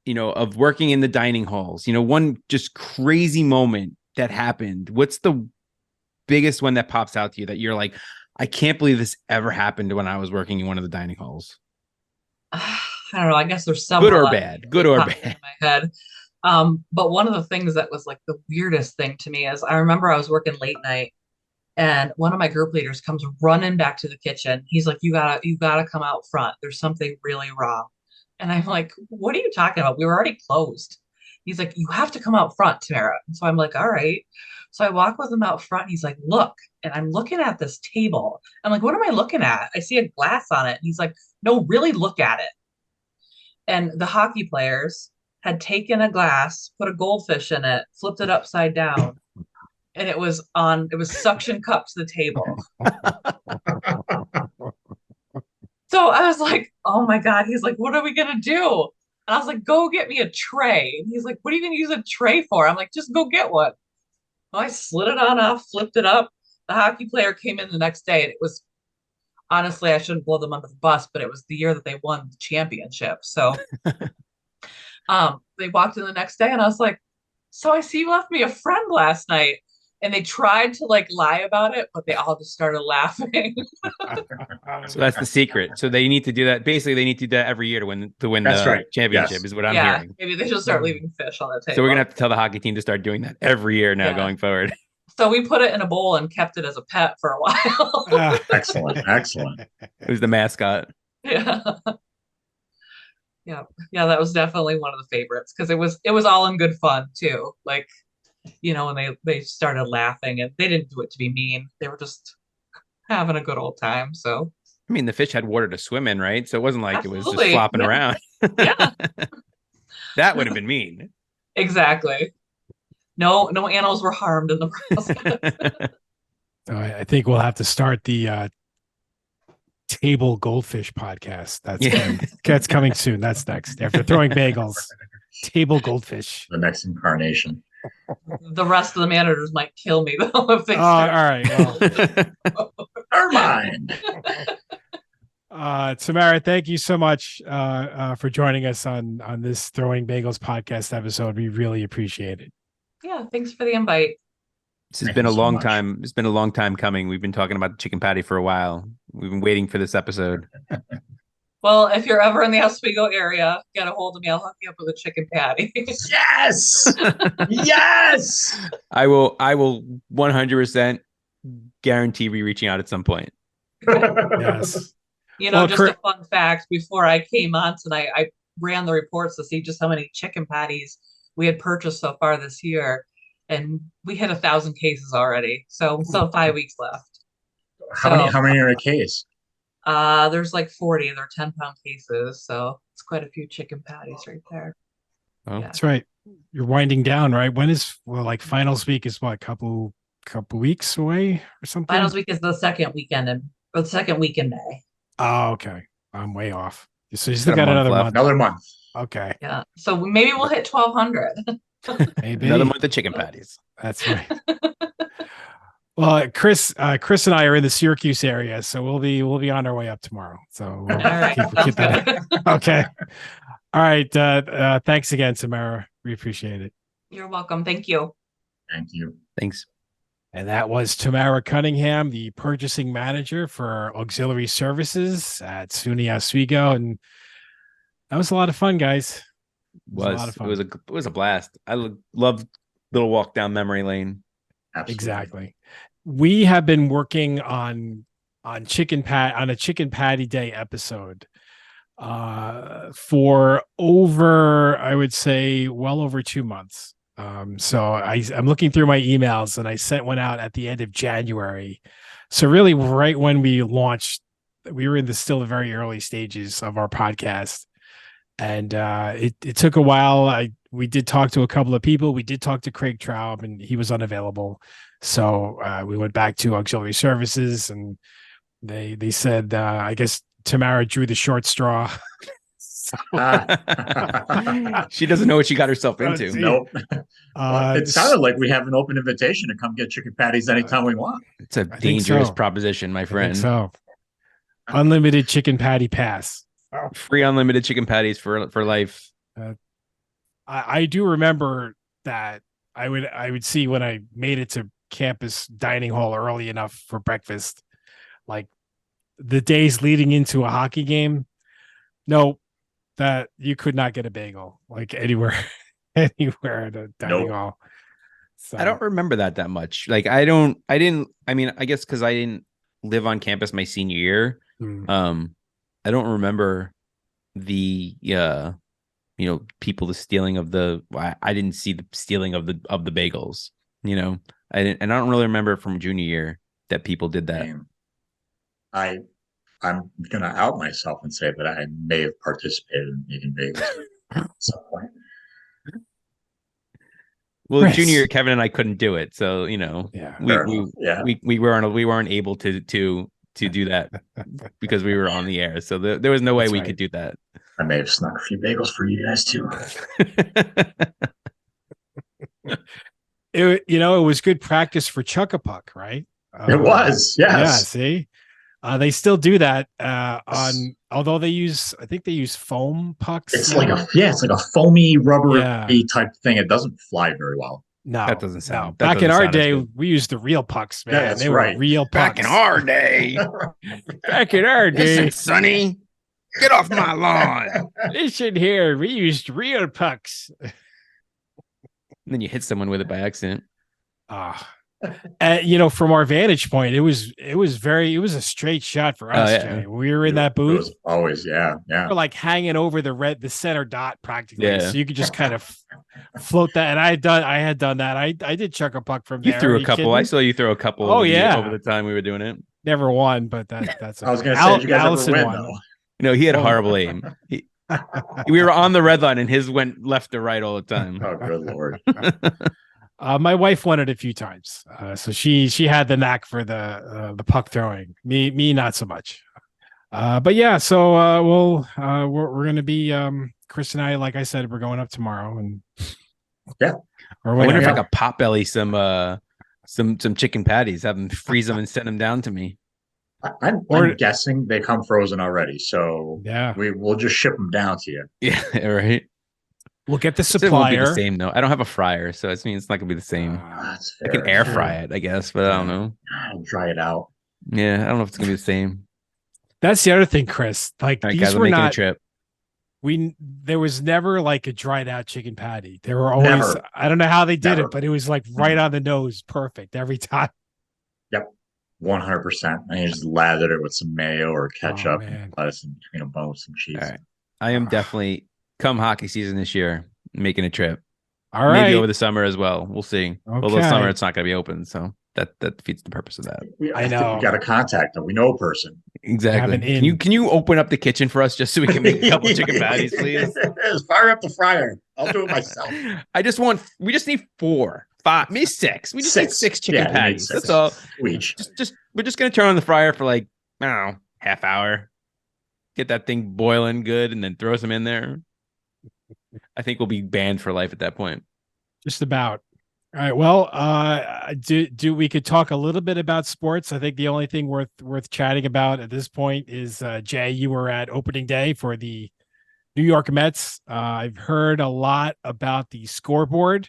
of working in the dining halls, one just crazy moment that happened, what's the biggest one that pops out to you that you're like, I can't believe this ever happened when I was working in one of the dining halls? I don't know. I guess there's some good or bad in my head. But one of the things that was like the weirdest thing to me is, I remember I was working late night, and one of my group leaders comes running back to the kitchen. He's like, you gotta come out front. There's something really wrong. And I'm like, what are you talking about? We were already closed. He's like, you have to come out front, Tamara. And so I'm like, all right. So I walk with him out front. He's like, look. And I'm looking at this table. I'm like, what am I looking at? I see a glass on it. And he's like, no, really look at it. And the hockey players had taken a glass, put a goldfish in it, flipped it upside down, and it was suction cupped to the table. So I was like, oh my God. He's like, what are we going to do? And I was like, go get me a tray. And he's like, what are you going to use a tray for? I'm like, just go get one. Well, I slid it on off, flipped it up. The hockey player came in the next day, and it was, honestly, I shouldn't blow them under the bus, but it was the year that they won the championship. So they walked in the next day, and I was like, so I see you left me a friend last night. And they tried to lie about it, but they all just started laughing. So that's the secret. So they need to do that. Basically, they need to do that every year to win the championship, is what I'm hearing. Maybe they should start leaving fish on the table. So we're going to have to tell the hockey team to start doing that every year now going forward. So we put it in a bowl and kept it as a pet for a while. Excellent. It was the mascot. Yeah. Yeah, that was definitely one of the favorites because it was all in good fun too. Like, when they started laughing, and they didn't do it to be mean. They were just having a good old time. So I mean, the fish had water to swim in, right? So it wasn't like it was just absolutely. flopping Yeah. around. Yeah, That would have been mean. exactly. No animals were harmed in the process. So I think we'll have to start the table goldfish podcast. That's coming soon. That's next after throwing bagels. Table goldfish. The next incarnation. The rest of the managers might kill me though if they All start. right. Well, Never mind. Tamara, thank you so much for joining us on this Throwing Bagels podcast episode. We really appreciate it. Yeah, thanks for the invite. This has Thank been you a so long much. time. It's been a long time coming. We've been talking about the chicken patty for a while. We've been waiting for this episode. Well, if you're ever in the Oswego area, get a hold of me. I'll hook you up with a chicken patty. Yes. Yes. I will 100% guarantee reaching out at some point. Yes. Well, Just a fun fact, before I came on tonight, I ran the reports to see just how many chicken patties we had purchased so far this year. And we hit 1,000 cases already. So we still have 5 weeks left. How many are in a case? There's like 40. They're 10-pound cases. So it's quite a few chicken patties right there. Oh, Yeah. That's right. You're winding down, right? When is finals week is what, couple weeks away or something? Finals week is the second weekend in May. Oh, okay. I'm way off. So you Got still a got month another left. month. Another month. Okay. Yeah. So maybe we'll hit 1,200. Maybe. another month of chicken patties. That's right. Well, Chris and I are in the Syracuse area, so we'll be on our way up tomorrow. So we'll All right. keep that. Okay. All right. Thanks again, Tamara. We appreciate it. You're welcome. Thank you. Thank you. Thanks. And that was Tamara Cunningham, the purchasing manager for Auxiliary Services at SUNY Oswego, and that was a lot of fun, guys. It was a blast. I loved little walk down memory lane. Absolutely. Exactly. We have been working on a chicken patty day episode for over, I would say, well over 2 months. So I'm looking through my emails, and I sent one out at the end of January. So really, right when we launched, we were in still the very early stages of our podcast. And it took a while. We did talk to a couple of people. We did talk to Craig Traub, and he was unavailable. So we went back to Auxiliary Services, and they said, I guess Tamara drew the short straw. She doesn't know what she got herself into. Nope. It sounded like we have an open invitation to come get chicken patties anytime we want. It's a dangerous proposition, my friend. So unlimited chicken patty pass. Free unlimited chicken patties for life. I do remember that I would see when I made it to campus dining hall early enough for breakfast, like the days leading into a hockey game. No, that you could not get a bagel like anywhere at a dining hall. So I don't remember that much. Like I guess because I didn't live on campus my senior year. I don't remember the people the stealing of I didn't see the stealing of the bagels. I didn't, and I don't really remember from junior year that people did that. I'm gonna out myself and say that I may have participated in eating bagels at some point. Well, Chris. junior year, Kevin and I couldn't do it, so Yeah. we weren't able to do that because we were on the air, so there was no way we could do that. I may have snuck a few bagels for you guys too. It was good practice for Chuck-a-Puck, right? It was, yes. Yeah, see? They still do that although I think they use foam pucks. It's like a foamy rubbery type thing. It doesn't fly very well. No, that doesn't sound. Back in our day, we used the real pucks, man. Yeah, they were real pucks. Back in our day. Listen, Sonny, get off my lawn. Listen here, we used real pucks. And then you hit someone with it by accident. From our vantage point, it was a straight shot for us, yeah. Jay. We were in that booth. It was always, yeah. We're like hanging over the center dot practically. Yeah. So you could just kind of float that. And I had done that. I did chuck a puck from You there. threw Are a you couple. kidding I me? saw you throw a couple Oh, yeah. over the time we were doing it. Never won, but that's I was going to say, did you guys Allison ever win, won. though? He had horrible aim. We were on the red line and his went left to right all the time. Oh, good Lord. My wife won it a few times, so she had the knack for the puck throwing. Me not so much. But yeah, so we're gonna be Chris and I, like I said, we're going up tomorrow, and yeah, I wonder if I could pot belly some chicken patties, have them freeze them and send them down to me. I'm guessing they come frozen already, so yeah, we'll just ship them down to you. Yeah, right. We'll get the supplier. It won't be the same though. I don't have a fryer, so it means it's not gonna be the same. I can air fry it, I guess, but I don't know. I'll dry it out. Yeah, I don't know if it's gonna be the same. That's the other thing, Chris. Like, right, these guys, were making not. A trip. There was never like a dried out chicken patty. There were always. I don't know how they did it, but it was like right on the nose, perfect every time. Yep, 100%. And you just lathered it with some mayo or ketchup, and lettuce, and bones and cheese. All right. I am definitely come hockey season this year making a trip. All right, maybe over the summer as well. We'll see. Okay. Although summer it's not going to be open, so that defeats the purpose of that. I know. We got to contact them. We know a person. Exactly. Can you open up the kitchen for us just so we can make a couple chicken patties, please? Fire up the fryer. I'll do it myself. We just need 4, 5, maybe 6. We just need 6 chicken patties. That's all. We're just gonna turn on the fryer for like, I don't know, half hour. Get that thing boiling good and then throw some in there. I think we'll be banned for life at that point. Just about. All right. Well, do we could talk a little bit about sports? I think the only thing worth chatting about at this point is Jay, you were at opening day for the New York Mets. I've heard a lot about the scoreboard.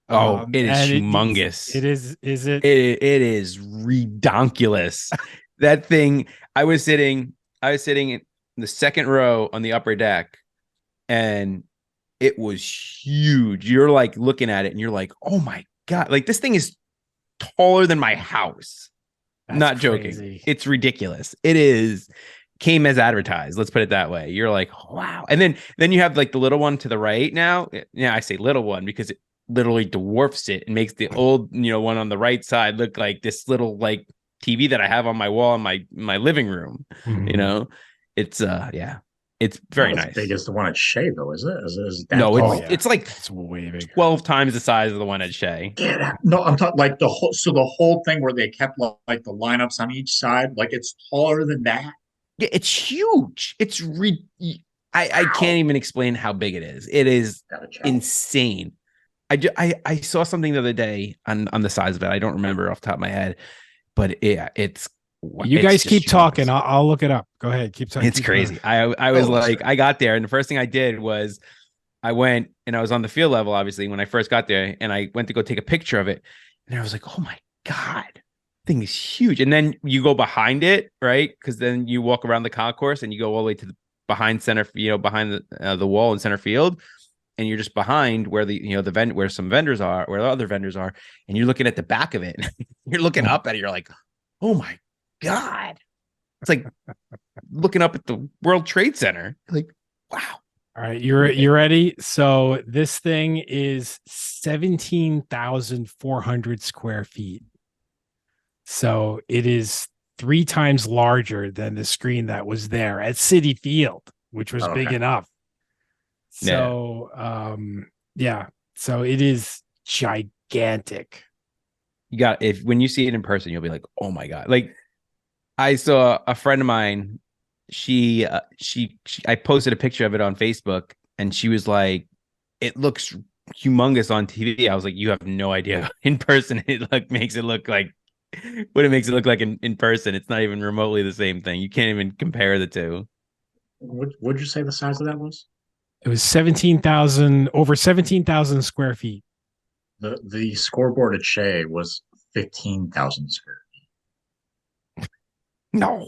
Oh, it is humongous. It is it? It is redonkulous. That thing. I was sitting in the second row on the upper deck, and it was huge. You're like looking at it and you're like, oh my God, like this thing is taller than my house. That's not crazy. Joking. It's ridiculous. Came as advertised. Let's put it that way. You're like, wow. And then you have like the little one to the right now. Yeah, I say little one because it literally dwarfs it and makes the old, one on the right side look like this little like TV that I have on my wall in my living room. Mm-hmm. It's it's very nice. As big as the one at Shea, though, is it? No, it's like it's way big. 12 times the size of the one at Shea. Yeah, no, I'm talking like the whole thing where they kept like the lineups on each side, like it's taller than that. Yeah, it's huge. It's I can't even explain how big it is. It is insane. I saw something the other day on the size of it. I don't remember off the top of my head, but it's. You guys keep talking. I'll look it up. Go ahead. Keep talking. It's crazy. I was I got there and the first thing I did was I went and I was on the field level, obviously, when I first got there, and I went to go take a picture of it. And I was like, oh my God, thing is huge. And then you go behind it, right? Because then you walk around the concourse and you go all the way to the behind center, behind the wall in center field. And you're just behind where where some vendors are, where the other vendors are, and you're looking at the back of it. You're looking up at it. You're like, oh my God. It's like looking up at the World Trade Center. Like, wow. All right, you're ready. So this thing is 17,400 square feet. So it is 3 times larger than the screen that was there at Citi Field, which was big enough. So so it is gigantic. When you see it in person, you'll be like, oh my God. Like, I saw a friend of mine. I posted a picture of it on Facebook, and she was like, "It looks humongous on TV." I was like, "You have no idea. In person, it makes it look like what it makes it look like in person. It's not even remotely the same thing. You can't even compare the two." What'd you say the size of that was? It was over 17,000 square feet. The scoreboard at Shea was 15,000 square feet. No.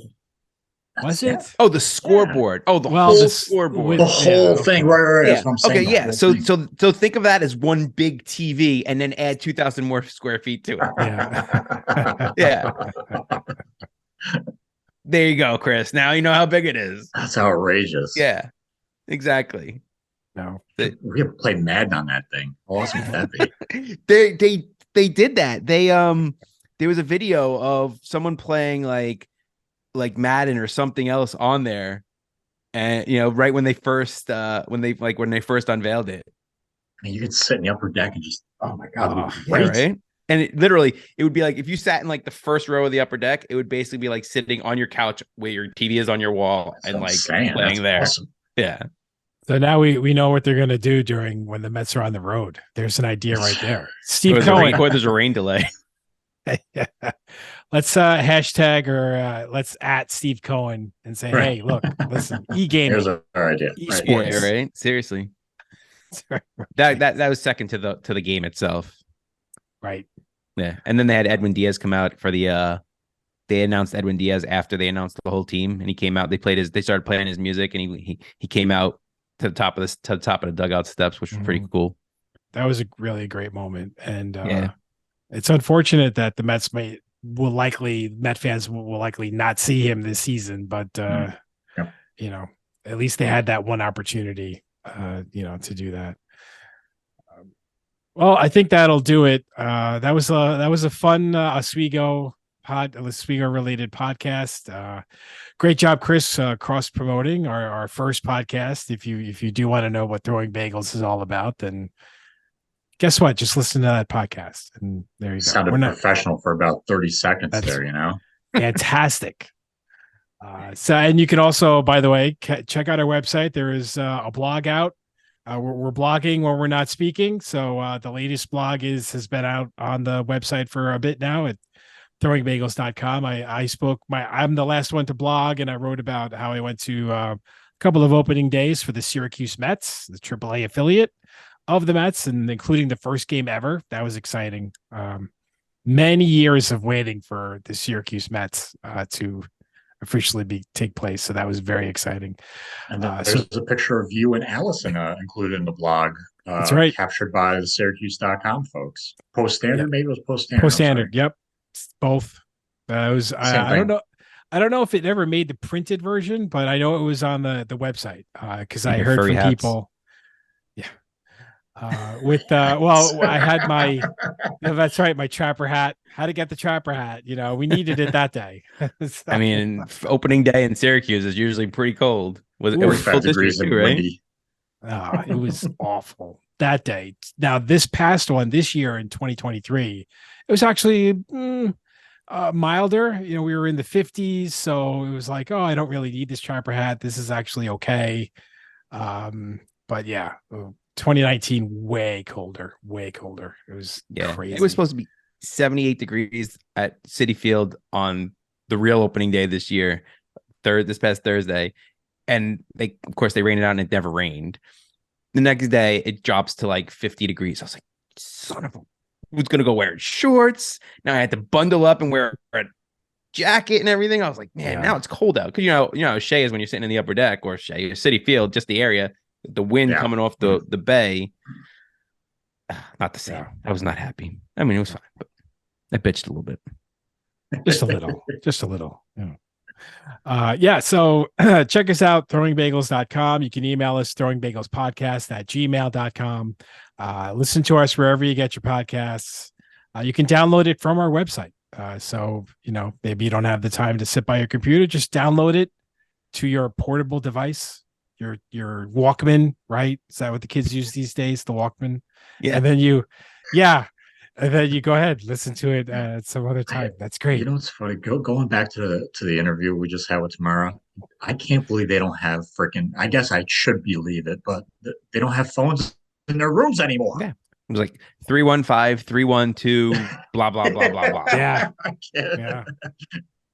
Was Yeah. it? Oh, the scoreboard. Oh, the Well, whole this- scoreboard. The with- whole yeah, thing, okay. right? Yeah. That's what I'm saying. Okay. the Yeah. whole So thing. so think of that as one big TV, and then add 2,000 more square feet to it. Yeah. Yeah. There you go, Chris. Now you know how big it is. That's outrageous. Yeah. Exactly. No. We have played Madden on that thing. How awesome would that be? They did that. There was a video of someone playing like Madden or something else on there, and right when they first unveiled it. I mean, you could sit in the upper deck and just, oh my God. Oh, it'd be great. Right. And it would be like if you sat in like the first row of the upper deck, it would basically be like sitting on your couch where your TV is on your wall That's and what I'm like saying. playing That's there. awesome. Yeah. So now we know what they're going to do during when the Mets are on the road. There's an idea right there. Steve Cohen. Or there's a rain delay. Yeah. Let's hashtag or let's at Steve Cohen and say, Right. hey, look, listen, e-gaming. Here's our idea. Right. Esports. Yeah, right. Seriously. That was second to the game itself. Right. Yeah. And then they had Edwin Diaz come out for they announced Edwin Diaz after they announced the whole team, and he came out. They started playing his music, and he came out to the top of the dugout steps, which was pretty cool. That was really a great moment. And Yeah. It's unfortunate that the Met fans will likely not see him this season, but Yep. at least they had that one opportunity to do that. Well, I think that'll do it. That was a fun Oswego related podcast. Great job, Chris, cross promoting our first podcast. If you do want to know what Throwing Bagels is all about, then guess what? Just listen to that podcast, and there you go. Sounded professional for about 30 seconds there, Fantastic. And you can also, by the way, check out our website. There is a blog out. We're blogging when we're not speaking. So the latest blog has been out on the website for a bit now at throwingbagels.com. I'm the last one to blog, and I wrote about how I went to a couple of opening days for the Syracuse Mets, the AAA affiliate of the Mets, and including the first game ever. That was exciting. Many years of waiting for the Syracuse Mets to officially take place. So that was very exciting. And then there's a picture of you and Allison included in the blog. That's right. Captured by the Syracuse.com folks. Post Standard, maybe it was Post Standard. Post Standard, yep. Both. I don't know. I don't know if it ever made the printed version, but I know it was on the website because I heard from people. Yeah. I had that's right, my trapper hat. How to get the trapper hat? We needed it that day. So, I mean, opening day in Syracuse is usually pretty cold. It was full degrees district and too, right? windy. it was awful that day. Now, this past one this year in 2023, it was actually milder. We were in the 50s, so it was like, oh, I don't really need this trapper hat. This is actually okay. But yeah, 2019 way colder. It was crazy. It was supposed to be 78 degrees at Citi Field on the real opening day this year, this past Thursday, and of course they rained it out and it never rained. The next day it drops to like 50 degrees. I was like, son of a, who's gonna go wearing shorts? Now I had to bundle up and wear a jacket and everything. I was like, man, now it's cold out. Because you know how Shea is when you're sitting in the upper deck, or Citi Field, just the area, the wind coming off the bay. Not the same. Yeah. I was not happy. I mean, it was fine, but I bitched a little bit. Just a little. So check us out, throwingbagels.com. You can email us, throwingbagelspodcast@gmail.com. Listen to us wherever you get your podcasts. You can download it from our website. So maybe you don't have the time to sit by your computer, just download it to your portable device, your Walkman, right? Is that what the kids use these days? The Walkman? Yeah. And then you go ahead, listen to it at some other time. That's great. You know what's funny? Going back to the interview we just had with Tamara, I can't believe they don't have freaking. I guess I should believe it, but they don't have phones in their rooms anymore. Yeah. It was like 315-312, blah, blah, blah, blah, blah. Yeah. Yeah.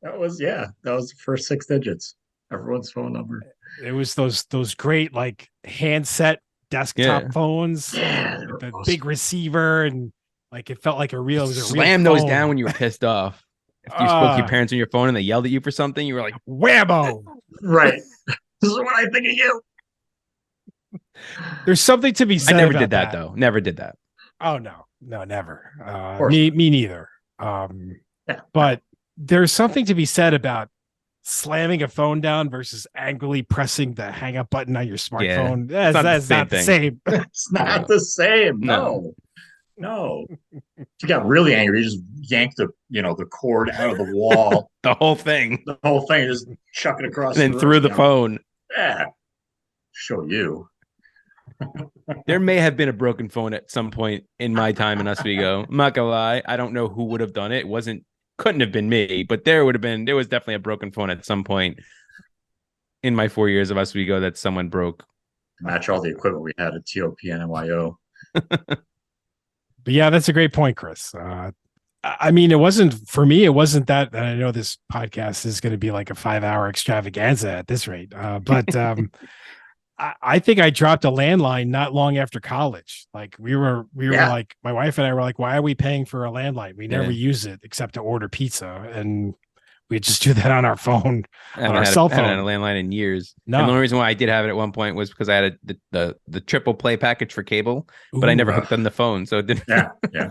That was the first 6 digits. Everyone's phone number. It was those great like handset desktop phones, the big receiver, and like it felt like it was a Slam real those phone. down when you were pissed off. If you spoke to your parents on your phone and they yelled at you for something, you were like, whammo. Right. This is what I think of you. There's something to be said. I never about did that though. Never did that. Oh no, never. course Me not. neither. But there's something to be said about slamming a phone down versus angrily pressing the hang up button on your smartphone. Yeah, That's not the same. It's not the same. No. If you got really angry, you just yank the cord out of the wall. The whole thing. The whole thing, just chuck it across And then the threw room, the phone. Yeah. Show you. There may have been a broken phone at some point in my time in Oswego. I'm not gonna lie. I don't know who would have done it. Couldn't have been me, but there was definitely a broken phone at some point in my 4 years of Oswego that someone broke. Match all the equipment we had at TOP and NYO. But yeah, that's a great point, Chris. I mean, it wasn't for me. It wasn't that. And I know this podcast is going to be like a 5-hour extravaganza at this rate. But I think I dropped a landline not long after college. Like we were like, my wife and I were like, why are we paying for a landline? We never use it except to order pizza, and we just do that on our phone, on our cell phone. I haven't had a landline in years. No. And the only reason why I did have it at one point was because I had the triple play package for cable, but I never hooked on the phone, so it didn't. Yeah.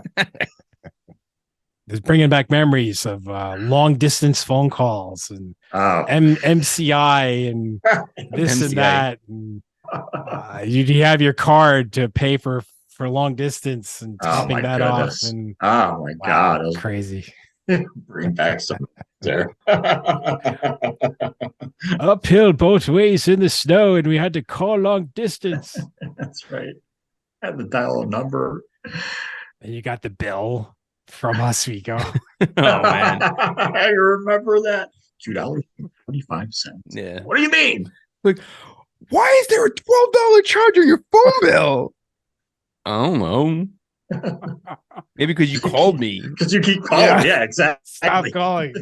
It's bringing back memories of long distance phone calls and MCI and this and that. And, you have your card to pay for long distance and topping that off. And oh my God, it was crazy. Bring back some there. Uphill both ways in the snow, and we had to call long distance. That's right. I had to dial a number. And you got the bill from Oswego. Oh man, I remember that. $2.25. Yeah. What do you mean? Like, why is there a $12 charge on your phone bill? I don't know. Maybe because you called me. Because you keep calling. Yeah, exactly. Stop calling.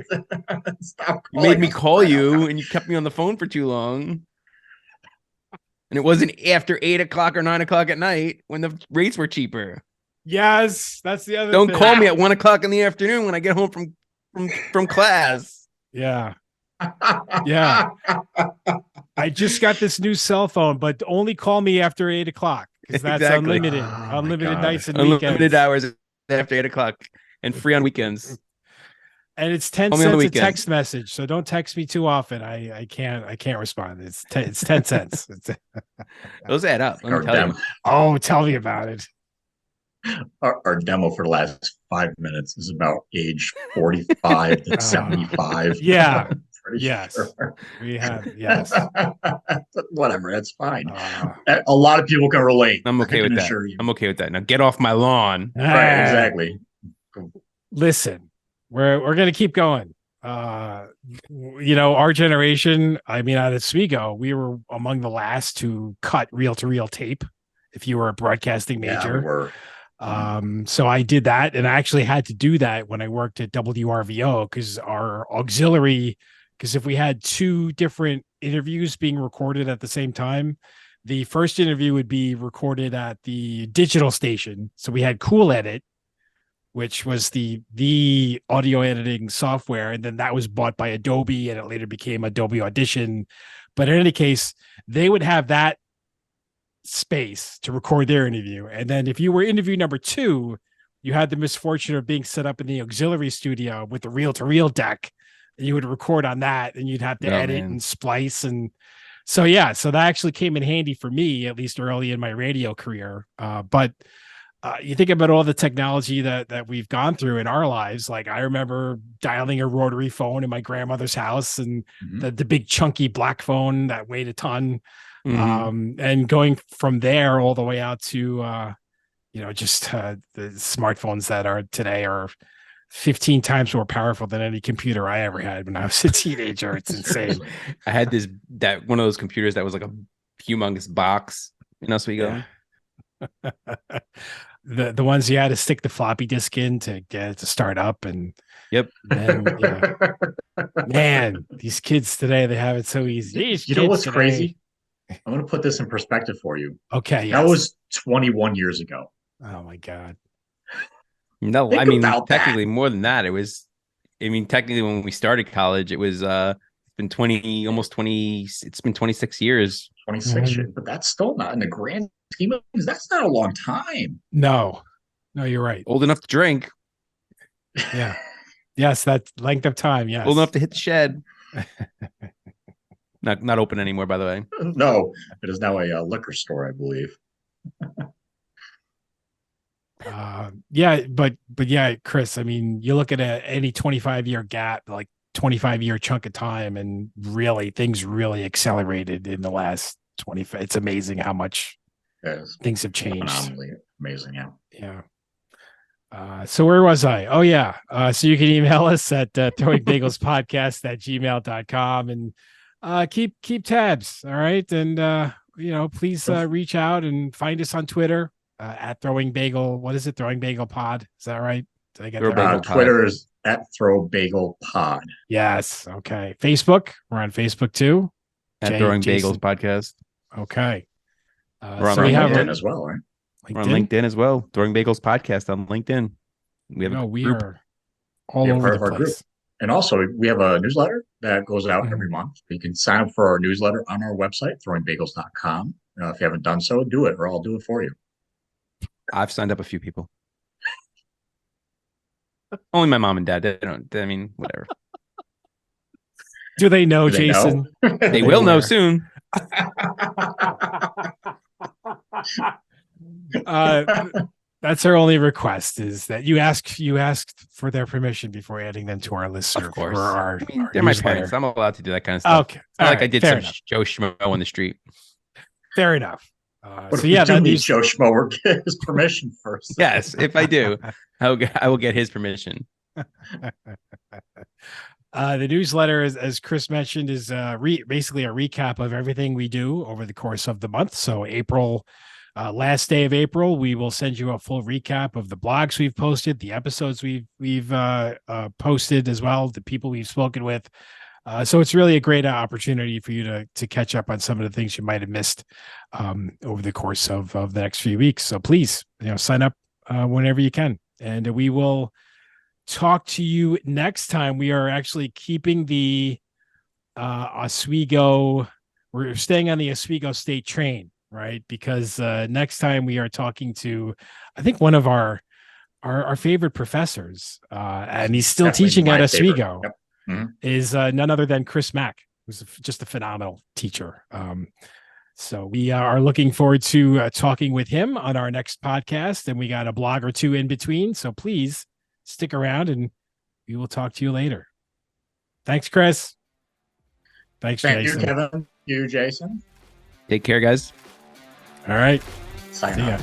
Stop calling. You made me call you, and you kept me on the phone for too long. And it wasn't after 8 o'clock or 9 o'clock at night when the rates were cheaper. Yes, that's the other Don't thing. call me at 1 o'clock in the afternoon when I get home from class. Yeah. Yeah. I just got this new cell phone, but only call me after 8 o'clock because that's Exactly. unlimited. Oh, unlimited nights and Unlimited weekends. hours after 8 o'clock and free on weekends. And it's 10 Call me on the cents a weekend. text message. So don't text me too often. I can't respond. It's 10 cents. Those add up. Let me Our tell you. demo, Oh, tell me about it. our demo for the last 5 minutes is about age 45 to 75. Yeah. Pretty Yes. sure. We have, yes. But whatever, that's fine. Uh, A lot of people can relate. I'm okay I with can that. assure you. I'm okay with that. Now get off my lawn. Right, exactly. Listen, we're gonna keep going. Our generation, I mean, at Oswego, we were among the last to cut reel-to-reel tape if you were a broadcasting major. Yeah, we were. So I did that, and I actually had to do that when I worked at WRVO because our auxiliary, because if we had two different interviews being recorded at the same time, the first interview would be recorded at the digital station. So we had Cool Edit, which was the audio editing software, and then that was bought by Adobe, and it later became Adobe Audition. But in any case, they would have that space to record their interview. And then if you were interview number 2, you had the misfortune of being set up in the auxiliary studio with the reel-to-reel deck, and you would record on that, and you'd have to edit and splice. And so that actually came in handy for me, at least early in my radio career. But you think about all the technology that we've gone through in our lives. Like I remember dialing a rotary phone in my grandmother's house, and the big chunky black phone that weighed a ton. And going from there all the way out to the smartphones that are today are 15 times more powerful than any computer I ever had when I was a teenager. It's insane. I had one of those computers that was like a humongous box in Oswego. Yeah. The ones you had to stick the floppy disk in to get it to start up. And yep. Then, man, these kids today, they have it so easy. You know what's crazy? I'm going to put this in perspective for you. Okay. That was 21 years ago. Oh my God. No, Think I mean, about technically that. more than that. Technically when we started college, it was been 20, almost 20. It's been 26 years. 26 years, but that's still not in the grand scheme of things. That's not a long time. No, you're right. Old enough to drink. Yeah. Yes, that length of time. Yes. Old enough to hit the shed. Not open anymore, by the way. No, it is now a liquor store, I believe. But yeah, Chris, I mean, you look at any 25-year gap, like 25-year chunk of time, and really things really accelerated in the last 25. It's amazing how much things have changed. Phenomenally amazing, yeah. Yeah. So where was I? Oh yeah. So you can email us at throwingbagelspodcast@gmail.com and keep tabs. All right. And please reach out and find us on Twitter at Throwing Bagel. What is it? Throwing Bagel Pod. Is that right? Did I get that right? Twitter is at Throw Bagel Pod. Yes. Okay. Facebook. We're on Facebook too. At Throwing Bagels Podcast. Okay. We're on LinkedIn as well, right? We're on LinkedIn as well. Throwing Bagels Podcast on LinkedIn. We have we are all over the place. Group. And also, we have a newsletter that goes out every month. You can sign up for our newsletter on our website, throwingbagels.com. If you haven't done so, do it, or I'll do it for you. I've signed up a few people. Only my mom and dad. They don't. I mean, whatever. Do they know, Jason? Know? They will know soon. That's our only request, is that you asked for their permission before adding them to our list. Of course. Our they're my parents. I'm allowed to do that kind of stuff. Okay. I did some Joe Schmo on the street. Fair enough. So yeah, that needs Joe Schmo or get his permission first. Yes, if I do, I will get his permission. The newsletter, as Chris mentioned, is basically a recap of everything we do over the course of the month. So April, last day of April, we will send you a full recap of the blogs we've posted, the episodes we've posted as well, the people we've spoken with. So it's really a great opportunity for you to catch up on some of the things you might have missed over the course of the next few weeks. So please, sign up whenever you can, and we will talk to you next time. We are actually keeping the Oswego. We're staying on the Oswego State train, right? Because next time we are talking to, I think, one of our favorite professors, and he's still teaching at Oswego. Yep. Mm-hmm. Is none other than Chris Mack, who's just a phenomenal teacher. So we are looking forward to talking with him on our next podcast, and we got a blog or two in between. So please stick around, and we will talk to you later. Thanks, Chris. Thanks, Jason. Thank you, Kevin. You, Jason. Take care, guys. All right. See ya.